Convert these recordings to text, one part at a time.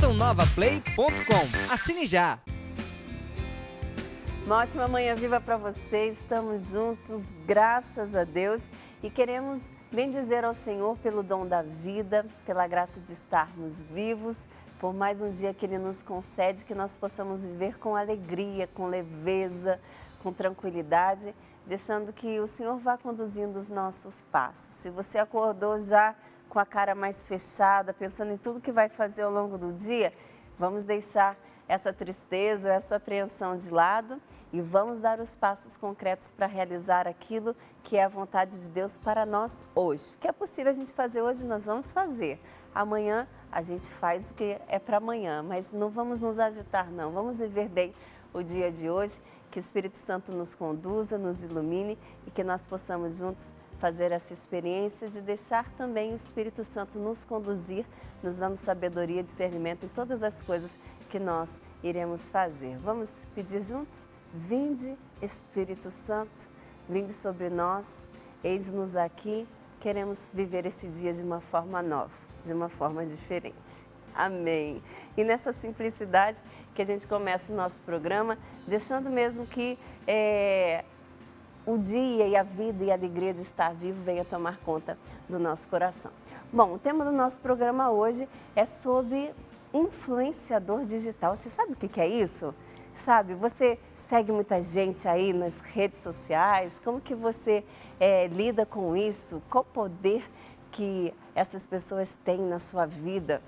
cançãonovaplay.com. Assine já! Uma ótima manhã viva para vocês, estamos juntos, graças a Deus, e queremos bendizer ao Senhor pelo dom da vida, pela graça de estarmos vivos, por mais um dia que Ele nos concede, que nós possamos viver com alegria, com leveza, com tranquilidade, deixando que o Senhor vá conduzindo os nossos passos. Se você acordou já com a cara mais fechada, pensando em tudo que vai fazer ao longo do dia, vamos deixar essa tristeza, essa apreensão de lado e vamos dar os passos concretos para realizar aquilo que é a vontade de Deus para nós hoje. O que é possível a gente fazer hoje, nós vamos fazer. Amanhã a gente faz o que é para amanhã, mas não vamos nos agitar não, vamos viver bem o dia de hoje, que o Espírito Santo nos conduza, nos ilumine e que nós possamos juntos fazer essa experiência de deixar também o Espírito Santo nos conduzir, nos dando sabedoria e discernimento em todas as coisas que nós iremos fazer. Vamos pedir juntos? Vinde, Espírito Santo, vinde sobre nós, eis-nos aqui, queremos viver esse dia de uma forma nova, de uma forma diferente. Amém. E nessa simplicidade que a gente começa o nosso programa, deixando mesmo que o dia e a vida e a alegria de estar vivo venha tomar conta do nosso coração. Bom, o tema do nosso programa hoje é sobre influenciador digital. Você sabe o que é isso? Sabe, você segue muita gente aí nas redes sociais, como que você lida com isso? Qual o poder que essas pessoas têm na sua vida?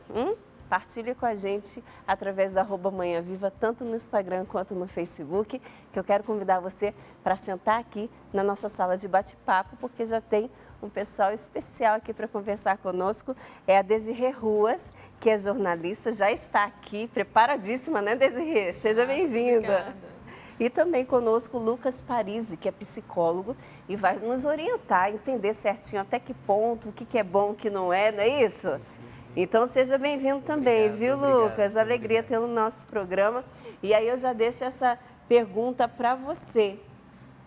Partilhe com a gente através da @manhãviva, tanto no Instagram quanto no Facebook, que eu quero convidar você para sentar aqui na nossa sala de bate-papo, porque já tem um pessoal especial aqui para conversar conosco. É a Desirê Ruas, que é jornalista, já está aqui, preparadíssima, né, Desirê? Seja bem-vinda. E também conosco o Lucas Parisi, que é psicólogo e vai nos orientar, entender certinho até que ponto, o que é bom, o que não é isso? Então, seja bem-vindo também, viu, Lucas? Alegria tê-lo no nosso programa. E aí eu já deixo essa pergunta para você.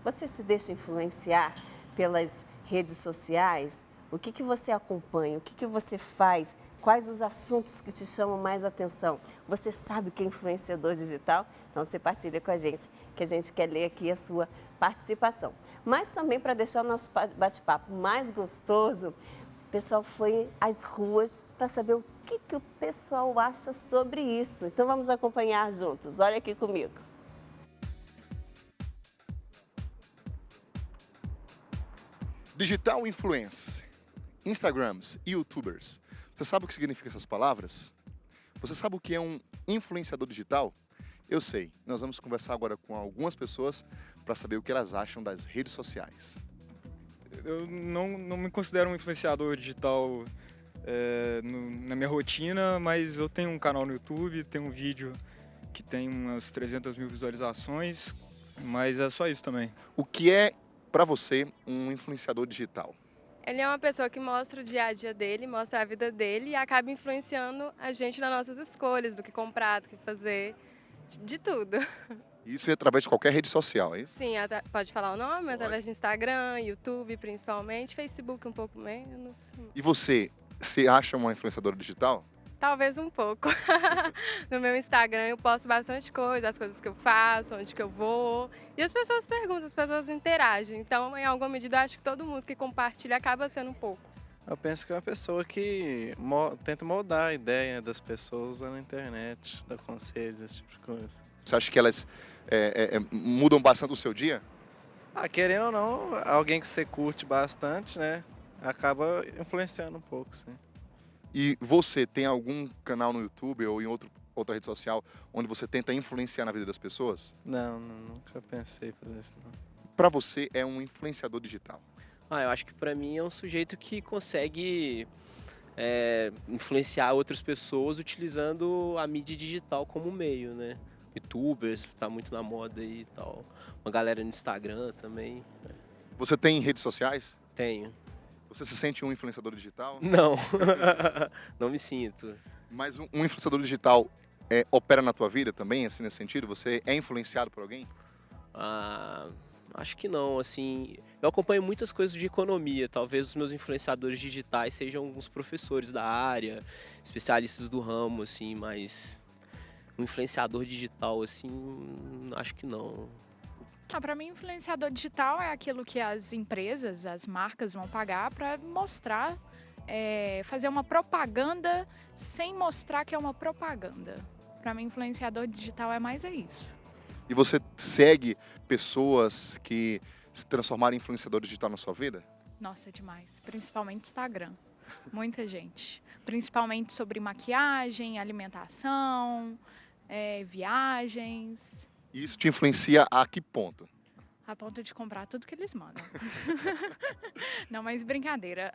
Você se deixa influenciar pelas redes sociais? O que você acompanha? O que você faz? Quais os assuntos que te chamam mais atenção? Você sabe o que é influenciador digital? Então, você partilha com a gente, que a gente quer ler aqui a sua participação. Mas também, para deixar o nosso bate-papo mais gostoso, o pessoal foi às ruas para saber o que o pessoal acha sobre isso. Então vamos acompanhar juntos. Olha aqui comigo. Digital influencer, Instagrams e YouTubers. Você sabe o que significa essas palavras? Você sabe o que é um influenciador digital? Eu sei. Nós vamos conversar agora com algumas pessoas para saber o que elas acham das redes sociais. Eu não me considero um influenciador digital na minha rotina, mas eu tenho um canal no YouTube, tenho um vídeo que tem umas 300 mil visualizações, mas é só isso também. O que é, para você, um influenciador digital? Ele é uma pessoa que mostra o dia a dia dele, mostra a vida dele e acaba influenciando a gente nas nossas escolhas, do que comprar, do que fazer, de tudo. Isso é através de qualquer rede social, é isso? Sim, pode falar o nome, através de Instagram, YouTube principalmente, Facebook um pouco menos. E você acha uma influenciadora digital? Talvez um pouco. No meu Instagram eu posto bastante coisa, as coisas que eu faço, onde que eu vou. E as pessoas perguntam, as pessoas interagem. Então, em alguma medida, eu acho que todo mundo que compartilha acaba sendo um pouco. Eu penso que é uma pessoa que tenta moldar a ideia das pessoas usando a internet, dá conselhos, esse tipo de coisa. Você acha que elas mudam bastante o seu dia? Querendo ou não, alguém que você curte bastante, né, acaba influenciando um pouco, sim. E você tem algum canal no YouTube ou em outra rede social onde você tenta influenciar na vida das pessoas? Não, nunca pensei em fazer isso, não. Para você, é um influenciador digital? Eu acho que para mim é um sujeito que consegue influenciar outras pessoas utilizando a mídia digital como meio, né? YouTubers, tá muito na moda aí e tal. Uma galera no Instagram também. Você tem redes sociais? Tenho. Você se sente um influenciador digital? Não, não me sinto. Mas um influenciador digital opera na tua vida também, assim, nesse sentido? Você é influenciado por alguém? Acho que não, assim, eu acompanho muitas coisas de economia, talvez os meus influenciadores digitais sejam alguns professores da área, especialistas do ramo, assim, mas um influenciador digital, assim, acho que não. Para mim, influenciador digital é aquilo que as empresas, as marcas vão pagar para mostrar, fazer uma propaganda sem mostrar que é uma propaganda. Para mim, influenciador digital é mais isso. E você segue pessoas que se transformaram em influenciador digital na sua vida? Nossa, é demais. Principalmente Instagram. Muita gente. Principalmente sobre maquiagem, alimentação, viagens. E isso te influencia a que ponto? A ponto de comprar tudo que eles mandam. Não, mas brincadeira.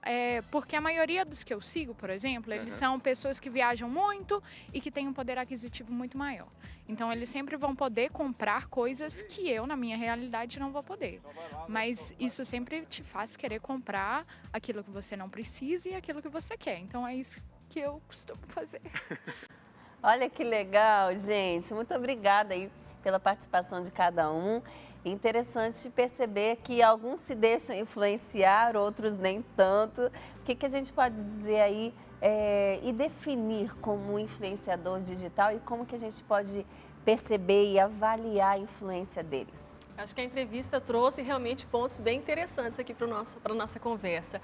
Porque a maioria dos que eu sigo, por exemplo, eles são pessoas que viajam muito e que têm um poder aquisitivo muito maior. Então, eles sempre vão poder comprar coisas que eu, na minha realidade, não vou poder. Mas isso sempre te faz querer comprar aquilo que você não precisa e aquilo que você quer. Então, é isso que eu costumo fazer. Olha que legal, gente. Muito obrigada aí pela participação de cada um. Interessante perceber que alguns se deixam influenciar, outros nem tanto. O que a gente pode dizer aí e definir como influenciador digital e como que a gente pode perceber e avaliar a influência deles? Acho que a entrevista trouxe realmente pontos bem interessantes aqui para a nossa conversa.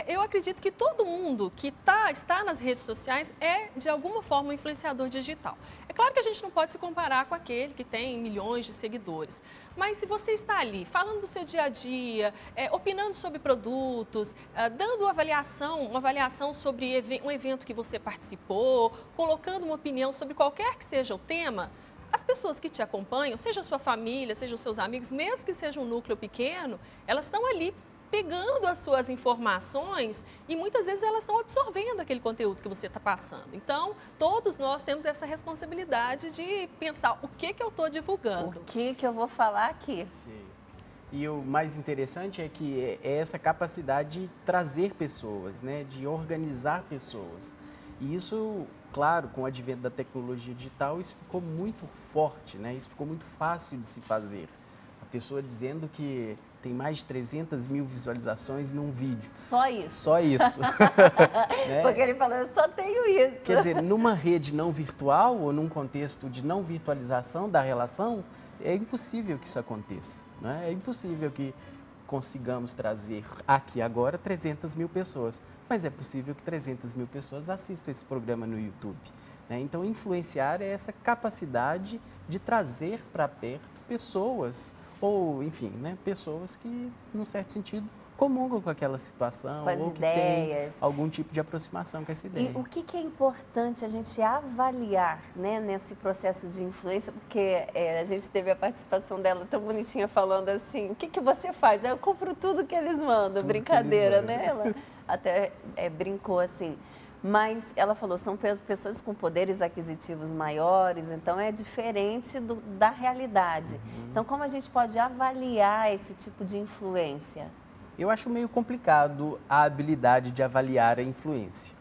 Eu acredito que todo mundo que está nas redes sociais é, de alguma forma, um influenciador digital. É claro que a gente não pode se comparar com aquele que tem milhões de seguidores, mas se você está ali falando do seu dia a dia, opinando sobre produtos, dando uma avaliação sobre um evento que você participou, colocando uma opinião sobre qualquer que seja o tema, as pessoas que te acompanham, seja a sua família, seja os seus amigos, mesmo que seja um núcleo pequeno, elas estão ali pegando as suas informações e muitas vezes elas estão absorvendo aquele conteúdo que você está passando. Então, todos nós temos essa responsabilidade de pensar o que eu estou divulgando. O que eu vou falar aqui? Sim. E o mais interessante é que é essa capacidade de trazer pessoas, né? De organizar pessoas. E isso, claro, com o advento da tecnologia digital, isso ficou muito forte, né? Isso ficou muito fácil de se fazer. A pessoa dizendo que tem mais de 300 mil visualizações num vídeo. Só isso? Só isso. Né? Porque ele falou, eu só tenho isso. Quer dizer, numa rede não virtual ou num contexto de não virtualização da relação, é impossível que isso aconteça. Né? É impossível que consigamos trazer aqui agora 300 mil pessoas. Mas é possível que 300 mil pessoas assistam esse programa no YouTube. Né? Então, influenciar é essa capacidade de trazer para perto pessoas, ou, enfim, né? Pessoas que, num certo sentido, comungam com aquela situação, com as ou ideias. que tem algum tipo de aproximação com essa ideia. E o que é importante a gente avaliar, né, nesse processo de influência? Porque a gente teve a participação dela tão bonitinha falando assim, o que você faz? Eu compro tudo que eles mandam, tudo brincadeira, né? Ela até brincou assim. Mas ela falou, são pessoas com poderes aquisitivos maiores, então é diferente da realidade. Então, como a gente pode avaliar esse tipo de influência? Eu acho meio complicado a habilidade de avaliar a influência.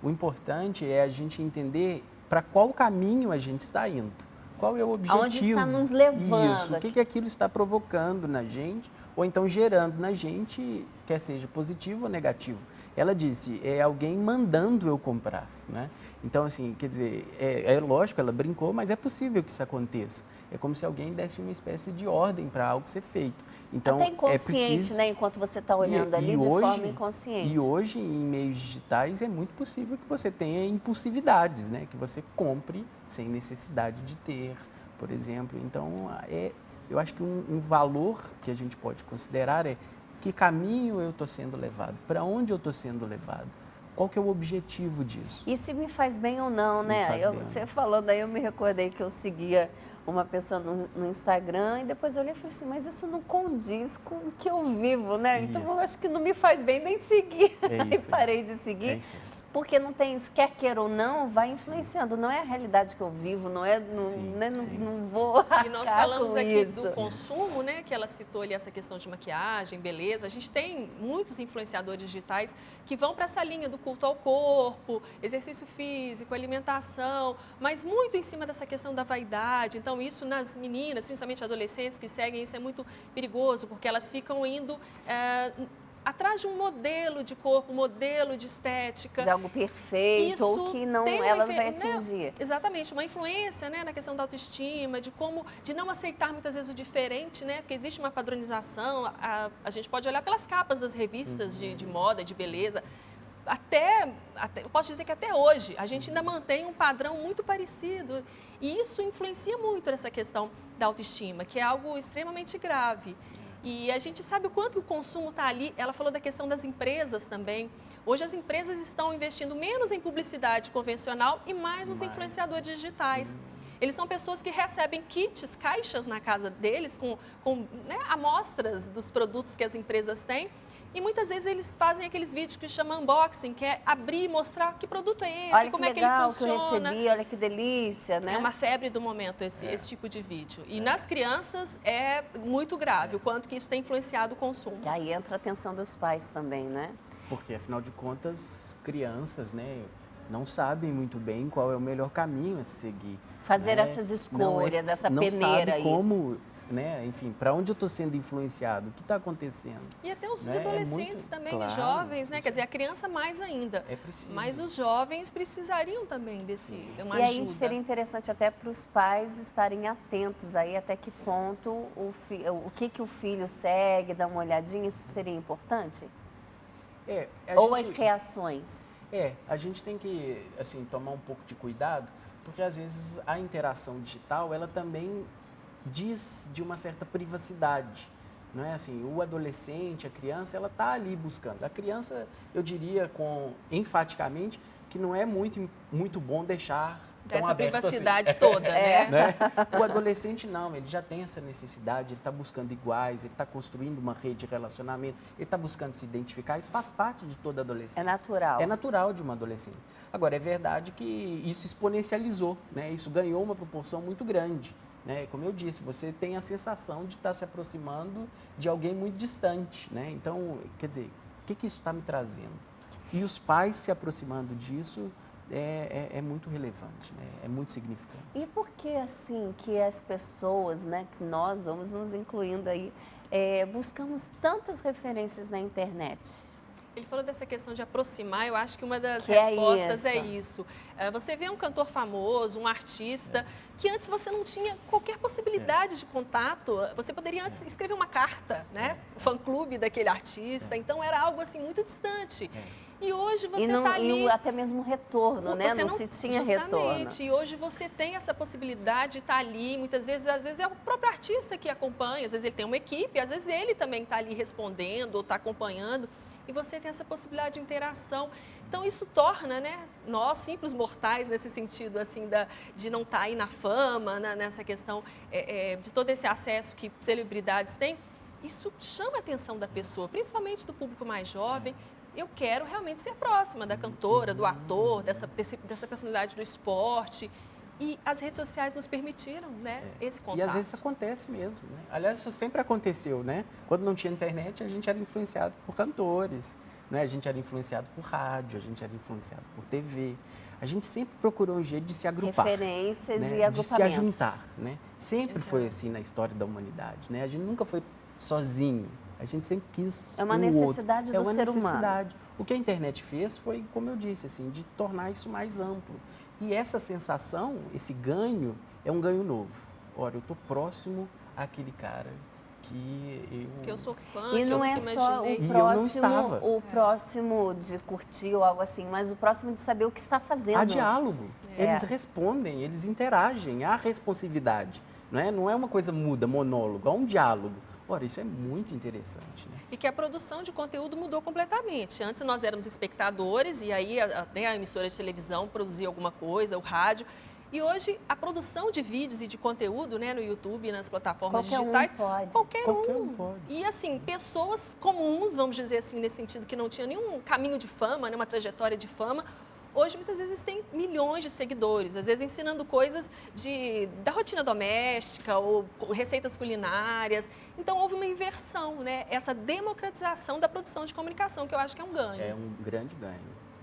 O importante é a gente entender para qual caminho a gente está indo. Qual é o objetivo? Aonde está nos levando? Isso, o que aquilo está provocando na gente, ou então gerando na gente, quer seja positivo ou negativo. Ela disse, é alguém mandando eu comprar, né? Então, assim, quer dizer, é lógico, ela brincou, mas é possível que isso aconteça. É como se alguém desse uma espécie de ordem para algo ser feito. Então, até inconsciente, é preciso, né? Enquanto você está olhando ali de forma inconsciente. E hoje, em meios digitais, é muito possível que você tenha impulsividades, né? Que você compre sem necessidade de ter, por exemplo. Então, eu acho que um valor que a gente pode considerar é que caminho eu estou sendo levado, para onde eu estou sendo levado, qual que é o objetivo disso. E se me faz bem ou não, né? Você falando aí, eu me recordei que eu seguia uma pessoa no Instagram e depois eu olhei e falei assim, mas isso não condiz com o que eu vivo, né? Então eu acho que não me faz bem nem seguir. Aí parei de seguir. porque não tem, quer queira ou não, vai influenciando. Não é a realidade que eu vivo, não é, não vou arcar E nós falamos com aqui isso. do consumo, né, que ela citou ali essa questão de maquiagem, beleza. A gente tem muitos influenciadores digitais que vão para essa linha do culto ao corpo, exercício físico, alimentação, mas muito em cima dessa questão da vaidade. Então, isso nas meninas, principalmente adolescentes que seguem, isso é muito perigoso, porque elas ficam indo atrás de um modelo de corpo, um modelo de estética. De algo perfeito, ou que não, ela não vai né, atingir. exatamente, uma influência, né, na questão da autoestima, de não aceitar muitas vezes o diferente, né, porque existe uma padronização, a gente pode olhar pelas capas das revistas de moda, de beleza, até, eu posso dizer que até hoje, a gente ainda mantém um padrão muito parecido e isso influencia muito nessa questão da autoestima, que é algo extremamente grave. E a gente sabe o quanto o consumo está ali. Ela falou da questão das empresas também. Hoje as empresas estão investindo menos em publicidade convencional e mais nos influenciadores digitais. Eles são pessoas que recebem kits, caixas na casa deles com né, amostras dos produtos que as empresas têm. E muitas vezes eles fazem aqueles vídeos que chamam unboxing, que é abrir e mostrar que produto é esse, olha como que é que ele legal, funciona. que eu recebi, olha que delícia, né? É uma febre do momento esse tipo de vídeo. E nas crianças é muito grave o quanto que isso tem influenciado o consumo. E aí entra a atenção dos pais também, né? Porque, afinal de contas, crianças, né, não sabem muito bem qual é o melhor caminho a se seguir. Fazer né? essas escolhas, essa não peneira sabe aí. como, né, enfim, para onde eu estou sendo influenciado, o que está acontecendo. E até os Né? adolescentes também, claro, os jovens, né? Quer dizer, a criança mais ainda. É preciso. Mas os jovens precisariam também de uma E aí ajuda. seria interessante até para os pais estarem atentos aí até que ponto o que o filho segue, dar uma olhadinha, isso seria importante? Ou as reações? A gente tem que, assim, tomar um pouco de cuidado, porque às vezes a interação digital, ela também diz de uma certa privacidade, não é assim, o adolescente, a criança, ela está ali buscando. A criança, eu diria enfaticamente, que não é muito bom deixar tão Essa aberto privacidade assim. toda, né? O adolescente não, ele já tem essa necessidade, ele está buscando iguais, ele está construindo uma rede de relacionamento, ele está buscando se identificar, isso faz parte de toda adolescência. É natural. É natural de uma adolescente. Agora, é verdade que isso exponencializou, né? Isso ganhou uma proporção muito grande. Né? Como eu disse, você tem a sensação de estar se aproximando de alguém muito distante. Né? Então, quer dizer, o que isso está me trazendo? E os pais se aproximando disso é muito relevante, né? É muito significante. E por que assim que as pessoas, né, que nós vamos nos incluindo aí, buscamos tantas referências na internet? Ele falou dessa questão de aproximar, eu acho que uma das respostas é isso. isso. Você vê um cantor famoso, um artista, que antes você não tinha qualquer possibilidade de contato. Você poderia antes escrever uma carta, né? O fã-clube daquele artista. Então era algo assim muito distante. E hoje você está ali... E até mesmo retorno, né? Não se tinha justamente. retorno. E hoje você tem essa possibilidade de estar ali, muitas vezes, às vezes é o próprio artista que acompanha, às vezes ele tem uma equipe, às vezes ele também está ali respondendo ou está acompanhando. E você tem essa possibilidade de interação. Então, isso torna, né, nós, simples mortais, nesse sentido, assim, de não estar aí na fama, nessa questão de todo esse acesso que celebridades têm, isso chama a atenção da pessoa, principalmente do público mais jovem. Eu quero realmente ser próxima da cantora, do ator, dessa personalidade do esporte. E as redes sociais nos permitiram, né, esse contato. E às vezes isso acontece mesmo, né? Aliás, isso sempre aconteceu, né? Quando não tinha internet, a gente era influenciado por cantores, né? A gente era influenciado por rádio, a gente era influenciado por TV. A gente sempre procurou um jeito de se agrupar. Referências, né? E agrupamentos. De se ajuntar, né? Sempre foi assim na história da humanidade, né? A gente nunca foi sozinho, a gente sempre quis É uma necessidade do ser humano. O que a internet fez foi, como eu disse, assim, de tornar isso mais amplo. E essa sensação, esse ganho, é um ganho novo. Olha, eu estou próximo àquele cara que eu sou fã, e não é só o próximo de curtir ou algo assim, mas o próximo de saber o que está fazendo. Há diálogo. Eles respondem, eles interagem, há responsividade. Não é uma coisa muda, monólogo, há um diálogo. Ora, isso é muito interessante, né? E que a produção de conteúdo mudou completamente. Antes nós éramos espectadores e aí a emissora de televisão produzia alguma coisa, o rádio. E hoje a produção de vídeos e de conteúdo, né, no YouTube e nas plataformas digitais, qualquer um pode. E assim, pessoas comuns, vamos dizer assim, nesse sentido que não tinha nenhum caminho de fama, né, uma trajetória de fama, hoje muitas vezes têm milhões de seguidores, às vezes ensinando coisas da rotina doméstica ou receitas culinárias. Então houve uma inversão, né? Essa democratização da produção de comunicação, que eu acho que é um ganho. É um grande ganho.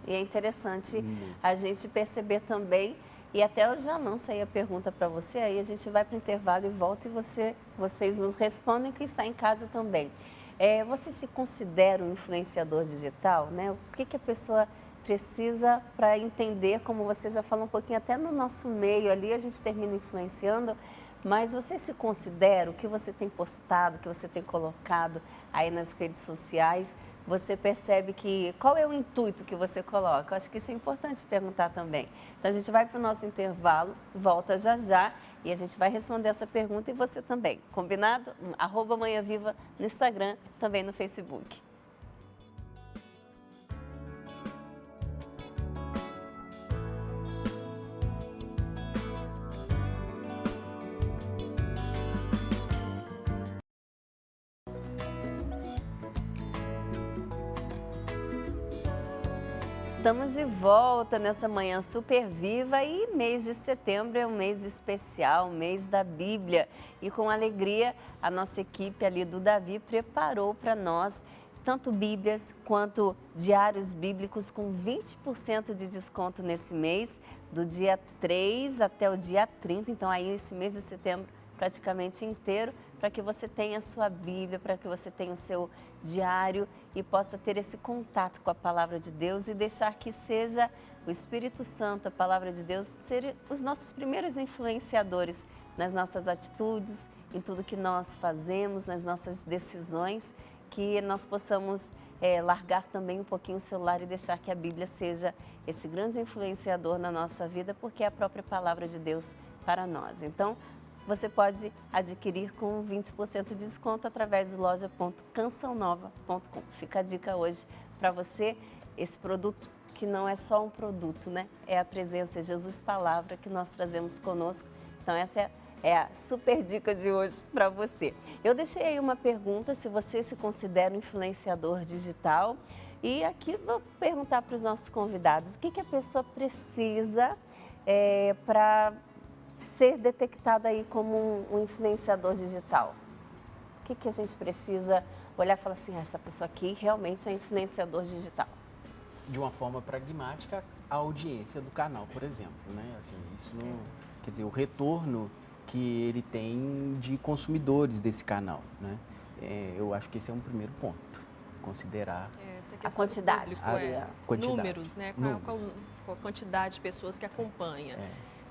E é interessante a gente perceber também, e até eu já lancei a pergunta para você, aí a gente vai para o intervalo e volta e vocês nos respondem que está em casa também. Você se considera um influenciador digital, né? O que a pessoa precisa para entender, como você já falou um pouquinho, até no nosso meio ali a gente termina influenciando, mas você se considera o que você tem postado, o que você tem colocado aí nas redes sociais, você percebe que qual é o intuito que você coloca? Eu acho que isso é importante perguntar também. Então a gente vai para o nosso intervalo, volta já já e a gente vai responder essa pergunta e você também. Combinado? @manhãviva no Instagram, também no Facebook. Estamos de volta nessa manhã super viva e mês de setembro é um mês especial, mês da Bíblia. E com alegria, a nossa equipe ali do Davi preparou para nós tanto Bíblias quanto diários bíblicos com 20% de desconto nesse mês, do dia 3 até o dia 30. Então aí esse mês de setembro praticamente inteiro, para que você tenha a sua Bíblia, para que você tenha o seu diário e possa ter esse contato com a Palavra de Deus e deixar que seja o Espírito Santo, a Palavra de Deus, ser os nossos primeiros influenciadores nas nossas atitudes, em tudo que nós fazemos, nas nossas decisões, que nós possamos largar também um pouquinho o celular e deixar que a Bíblia seja esse grande influenciador na nossa vida, porque é a própria Palavra de Deus para nós. Então, você pode adquirir com 20% de desconto através do loja.cançãonova.com. Fica a dica hoje para você, esse produto que não é só um produto, né? É a presença de Jesus Palavra que nós trazemos conosco. Então essa é a super dica de hoje para você. Eu deixei aí uma pergunta, se você se considera um influenciador digital. E aqui vou perguntar para os nossos convidados, o que a pessoa precisa para ser detectado aí como um influenciador digital? O que a gente precisa olhar e falar assim, essa pessoa aqui realmente é influenciador digital? De uma forma pragmática, a audiência do canal, por exemplo, né? Assim, isso não, quer dizer, o retorno que ele tem de consumidores desse canal, né? Eu acho que esse é um primeiro ponto, considerar a quantidade, números, né? Qual a quantidade de pessoas que acompanham.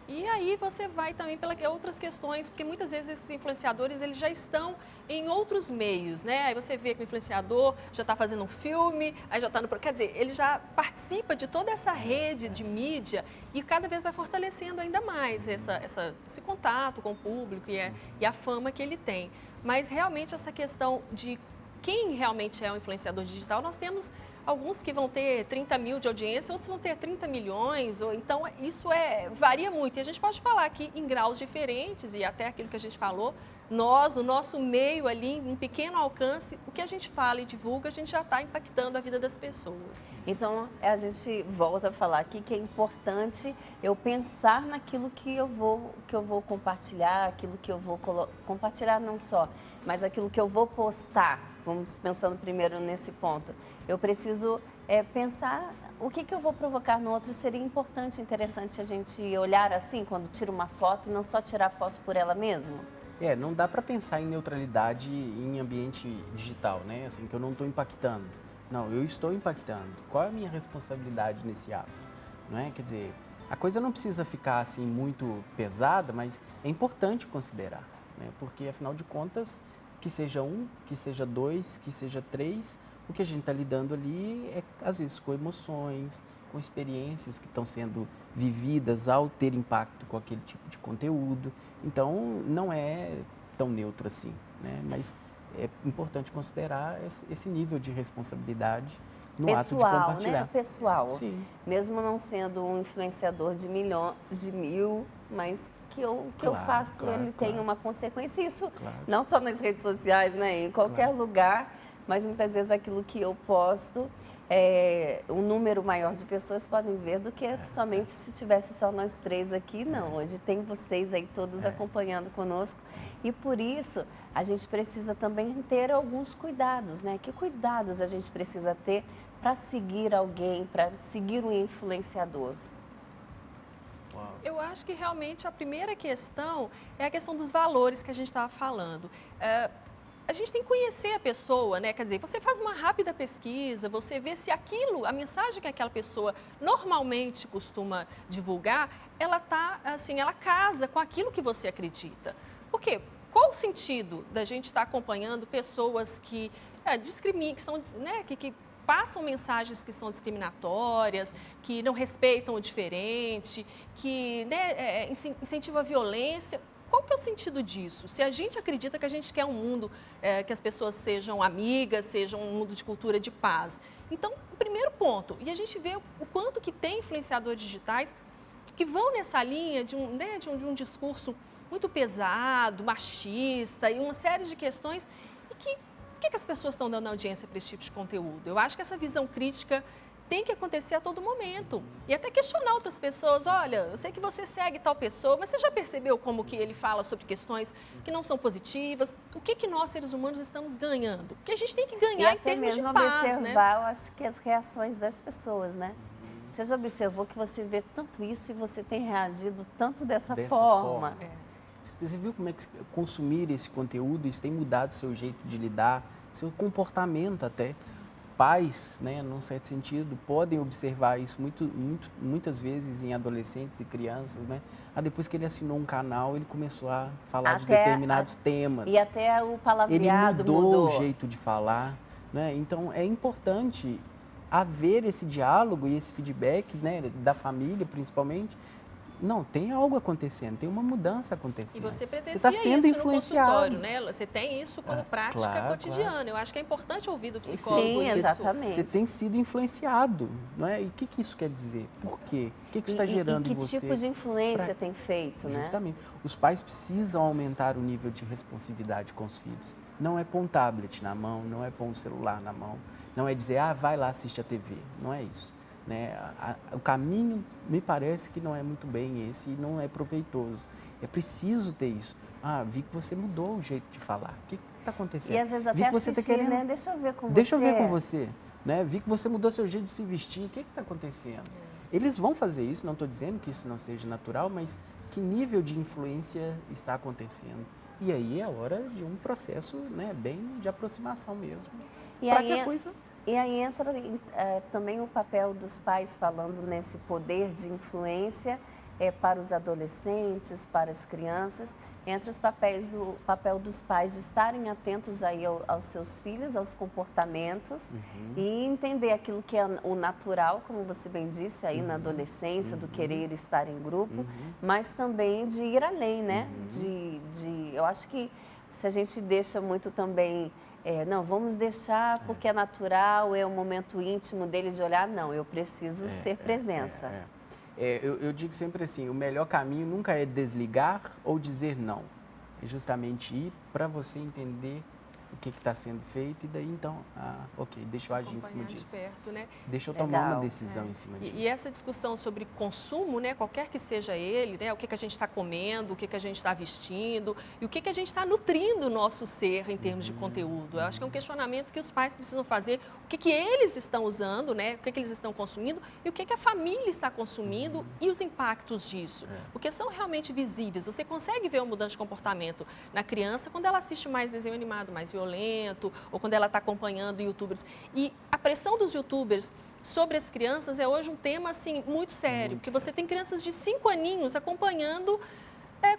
E aí você vai também pelas outras questões, porque muitas vezes esses influenciadores eles já estão em outros meios, né? Aí você vê que o influenciador já está fazendo um filme, aí já está no... Quer dizer, ele já participa de toda essa rede de mídia e cada vez vai fortalecendo ainda mais esse contato com o público e a fama que ele tem. Mas realmente essa questão de quem realmente é um influenciador digital, nós temos alguns que vão ter 30 mil de audiência, outros vão ter 30 milhões, então isso varia muito. E a gente pode falar aqui em graus diferentes e até aquilo que a gente falou, nós, no nosso meio ali, em um pequeno alcance, o que a gente fala e divulga, a gente já está impactando a vida das pessoas. Então, a gente volta a falar aqui que é importante eu pensar naquilo que eu vou compartilhar, aquilo que eu vou compartilhar não só, mas aquilo que eu vou postar. Vamos pensando primeiro nesse ponto. Eu preciso pensar o que eu vou provocar no outro. Seria importante, interessante a gente olhar assim, quando tira uma foto, e não só tirar a foto por ela mesma? Não dá para pensar em neutralidade em ambiente digital, né? Assim, que eu não estou impactando. Não, eu estou impactando. Qual é a minha responsabilidade nesse ato? Não é? Quer dizer, a coisa não precisa ficar assim muito pesada, mas é importante considerar, né? Porque, afinal de contas, que seja um, que seja dois, que seja três, o que a gente está lidando ali é, às vezes, com emoções, com experiências que estão sendo vividas ao ter impacto com aquele tipo de conteúdo. Então, não é tão neutro assim, né? Mas é importante considerar esse nível de responsabilidade no pessoal, ato de compartilhar. Né? Pessoal, sim. Mesmo não sendo um influenciador de mil, mas que eu faço, ele tem uma consequência. Isso não só nas redes sociais, né? Em qualquer lugar, mas muitas vezes aquilo que eu posto um número maior de pessoas podem ver do que somente se tivesse só nós 3 aqui. Não, hoje tem vocês aí todos acompanhando conosco. E por isso a gente precisa também ter alguns cuidados, né? Que cuidados a gente precisa ter para seguir alguém, para seguir um influenciador? Eu acho que realmente a primeira questão é a questão dos valores que a gente estava falando. A gente tem que conhecer a pessoa, né? Quer dizer, você faz uma rápida pesquisa, você vê se aquilo, a mensagem que aquela pessoa normalmente costuma divulgar, ela ela casa com aquilo que você acredita. Por quê? Qual o sentido da gente estar acompanhando pessoas que discriminam, que são, né, que passam mensagens que são discriminatórias, que não respeitam o diferente, que, né, incentivam a violência? Qual que é o sentido disso? Se a gente acredita que a gente quer um mundo que as pessoas sejam amigas, sejam um mundo de cultura de paz. Então, o primeiro ponto, e a gente vê o quanto que tem influenciadores digitais que vão nessa linha de um discurso muito pesado, machista e uma série de questões. E por que as pessoas estão dando audiência para esse tipo de conteúdo? Eu acho que essa visão crítica tem que acontecer a todo momento. E até questionar outras pessoas, olha, eu sei que você segue tal pessoa, mas você já percebeu como que ele fala sobre questões que não são positivas? O que nós, seres humanos, estamos ganhando? Porque a gente tem que ganhar em termos de paz, né? E até mesmo observar, eu acho que as reações das pessoas, né? Você já observou que você vê tanto isso e você tem reagido tanto dessa forma. Você viu como é que consumir esse conteúdo, isso tem mudado o seu jeito de lidar, seu comportamento até. Pais, né, num certo sentido, podem observar isso muitas vezes em adolescentes e crianças, né? Depois que ele assinou um canal, ele começou a falar de determinados temas. E até o palavreado ele mudou o jeito de falar, né? Então, é importante haver esse diálogo e esse feedback, né, da família, principalmente. Não, tem algo acontecendo, tem uma mudança acontecendo. E você presencia tá sendo isso influenciado. no consultório, né? Você tem isso como prática cotidiana. Claro. Eu acho que é importante ouvir do psicólogo isso. Sim, exatamente. Você tem sido influenciado, não é? E o que isso quer dizer? Por quê? O que isso está gerando em você? E que tipo de influência tem feito, né? Justamente. Os pais precisam aumentar o nível de responsividade com os filhos. Não é pôr um tablet na mão, não é pôr um celular na mão, não é dizer, vai lá, assiste a TV. Não é isso. Né? O caminho me parece que não é muito bem esse e não é proveitoso. É preciso ter isso. Vi que você mudou o jeito de falar. O que está acontecendo? E às vezes até você assistir, né? Deixa eu ver com você. Deixa eu ver com você. Né? Vi que você mudou seu jeito de se vestir. O que está acontecendo? Eles vão fazer isso, não estou dizendo que isso não seja natural, mas que nível de influência está acontecendo? E aí é hora de um processo, né, bem de aproximação mesmo. Para que a coisa... E aí entra também o papel dos pais falando nesse poder de influência para os adolescentes, para as crianças. Entre os papel dos pais de estarem atentos aí aos seus filhos, aos comportamentos e entender aquilo que é o natural, como você bem disse aí na adolescência, do querer estar em grupo, mas também de ir além, né? Eu acho que se a gente deixa muito também... não, vamos deixar porque é natural, é um momento íntimo dele de olhar. Não, eu preciso ser presença. Eu digo sempre assim, o melhor caminho nunca é desligar ou dizer não. É justamente ir para você entender o que está sendo feito e daí então, ok, deixa eu agir em cima disso. De perto, né? Deixa eu tomar uma decisão em cima disso. E essa discussão sobre consumo, né, qualquer que seja ele, né, o que a gente está comendo, o que a gente está vestindo e o que a gente está nutrindo o nosso ser em termos de conteúdo. Eu acho que é um questionamento que os pais precisam fazer, o que eles estão usando, né, o que eles estão consumindo e o que a família está consumindo e os impactos disso. Porque são realmente visíveis. Você consegue ver uma mudança de comportamento na criança quando ela assiste mais desenho animado, mais violento, ou quando ela está acompanhando youtubers. E a pressão dos youtubers sobre as crianças é hoje um tema assim, muito sério, porque você tem crianças de 5 aninhos acompanhando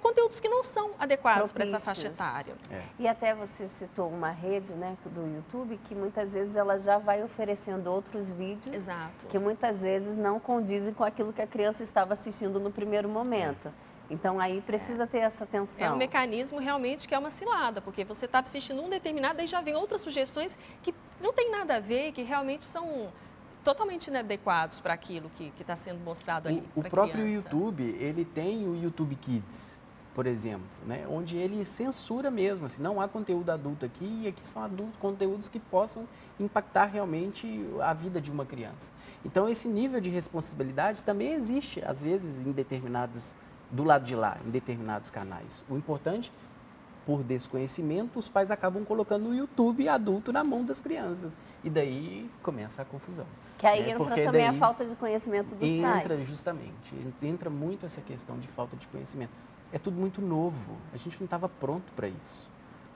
conteúdos que não são adequados para essa faixa etária. E até você citou uma rede, né, do YouTube, que muitas vezes ela já vai oferecendo outros vídeos que muitas vezes não condizem com aquilo que a criança estava assistindo no primeiro momento. Então, aí precisa ter essa atenção. É um mecanismo realmente que é uma cilada, porque você está assistindo um determinado, aí já vem outras sugestões que não tem nada a ver, que realmente são totalmente inadequados para aquilo que está sendo mostrado ali. O próprio YouTube, ele tem o YouTube Kids. por exemplo, né? Onde ele censura mesmo, assim, não há conteúdo adulto aqui e aqui são conteúdos que possam impactar realmente a vida de uma criança. Então, esse nível de responsabilidade também existe, às vezes, em determinados, do lado de lá, em determinados canais. O importante, por desconhecimento, os pais acabam colocando o YouTube adulto na mão das crianças. E daí começa a confusão. Que aí né? entra Porque também a daí falta de conhecimento dos pais. entra, justamente, entra muito essa questão de falta de conhecimento. É tudo muito novo, a gente não estava pronto para isso.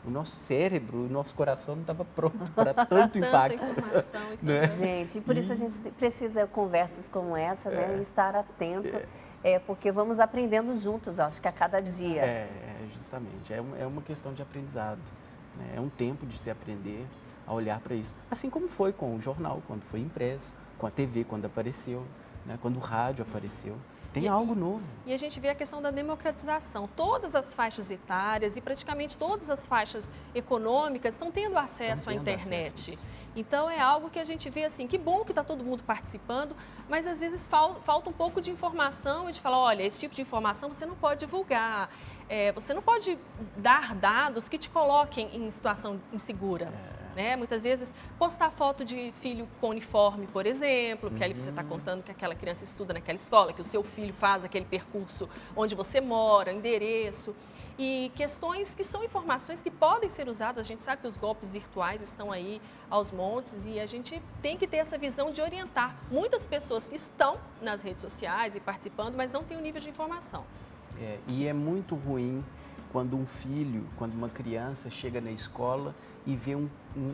O nosso cérebro, o nosso coração não estava pronto para tanto impacto. Tanta informação e né? Gente, e por isso a gente precisa de conversas como essa, né? E estar atento, porque vamos aprendendo juntos, acho que a cada dia. Justamente, é uma questão de aprendizado. Né? É um tempo de se aprender a olhar para isso. Assim como foi com o jornal, quando foi impresso, com a TV, quando apareceu, né? Quando o rádio apareceu. Tem algo novo. E a gente vê a questão da democratização. Todas as faixas etárias e praticamente todas as faixas econômicas estão tendo acesso à internet. Então é algo que a gente vê assim, que bom que está todo mundo participando, mas às vezes falta um pouco de informação e de falar, olha, esse tipo de informação você não pode divulgar, você não pode dar dados que te coloquem em situação insegura. Né? Muitas vezes, postar foto de filho com uniforme, por exemplo, que ali você está contando que aquela criança estuda naquela escola, que o seu filho faz aquele percurso onde você mora, endereço. E questões que são informações que podem ser usadas. A gente sabe que os golpes virtuais estão aí aos montes e a gente tem que ter essa visão de orientar muitas pessoas que estão nas redes sociais e participando, mas não têm o nível de informação. E é muito ruim quando um filho, quando uma criança chega na escola e vê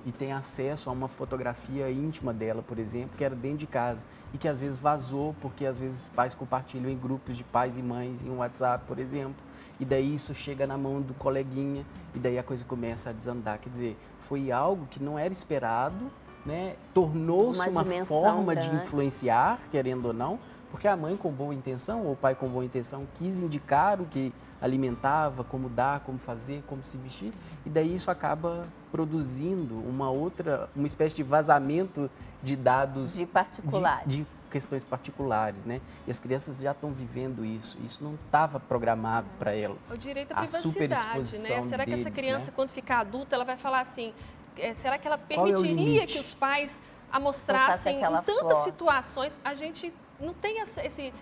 e tem acesso a uma fotografia íntima dela, por exemplo, que era dentro de casa e que às vezes vazou porque às vezes pais compartilham em grupos de pais e mães em um WhatsApp, por exemplo, e daí isso chega na mão do coleguinha e daí a coisa começa a desandar. Quer dizer, foi algo que não era esperado, né? Tornou-se uma forma de influenciar, querendo ou não, porque a mãe com boa intenção ou o pai com boa intenção quis indicar o que alimentava, como dar, como fazer, como se vestir, e daí isso acaba produzindo uma espécie de vazamento de dados de particulares. De questões particulares, né? E as crianças já estão vivendo isso não estava programado para elas. O direito à privacidade, né? Será que essa criança, né? quando ficar adulta, ela vai falar assim, será que ela permitiria que os pais a mostrassem em tantas situações? A gente não tem esse...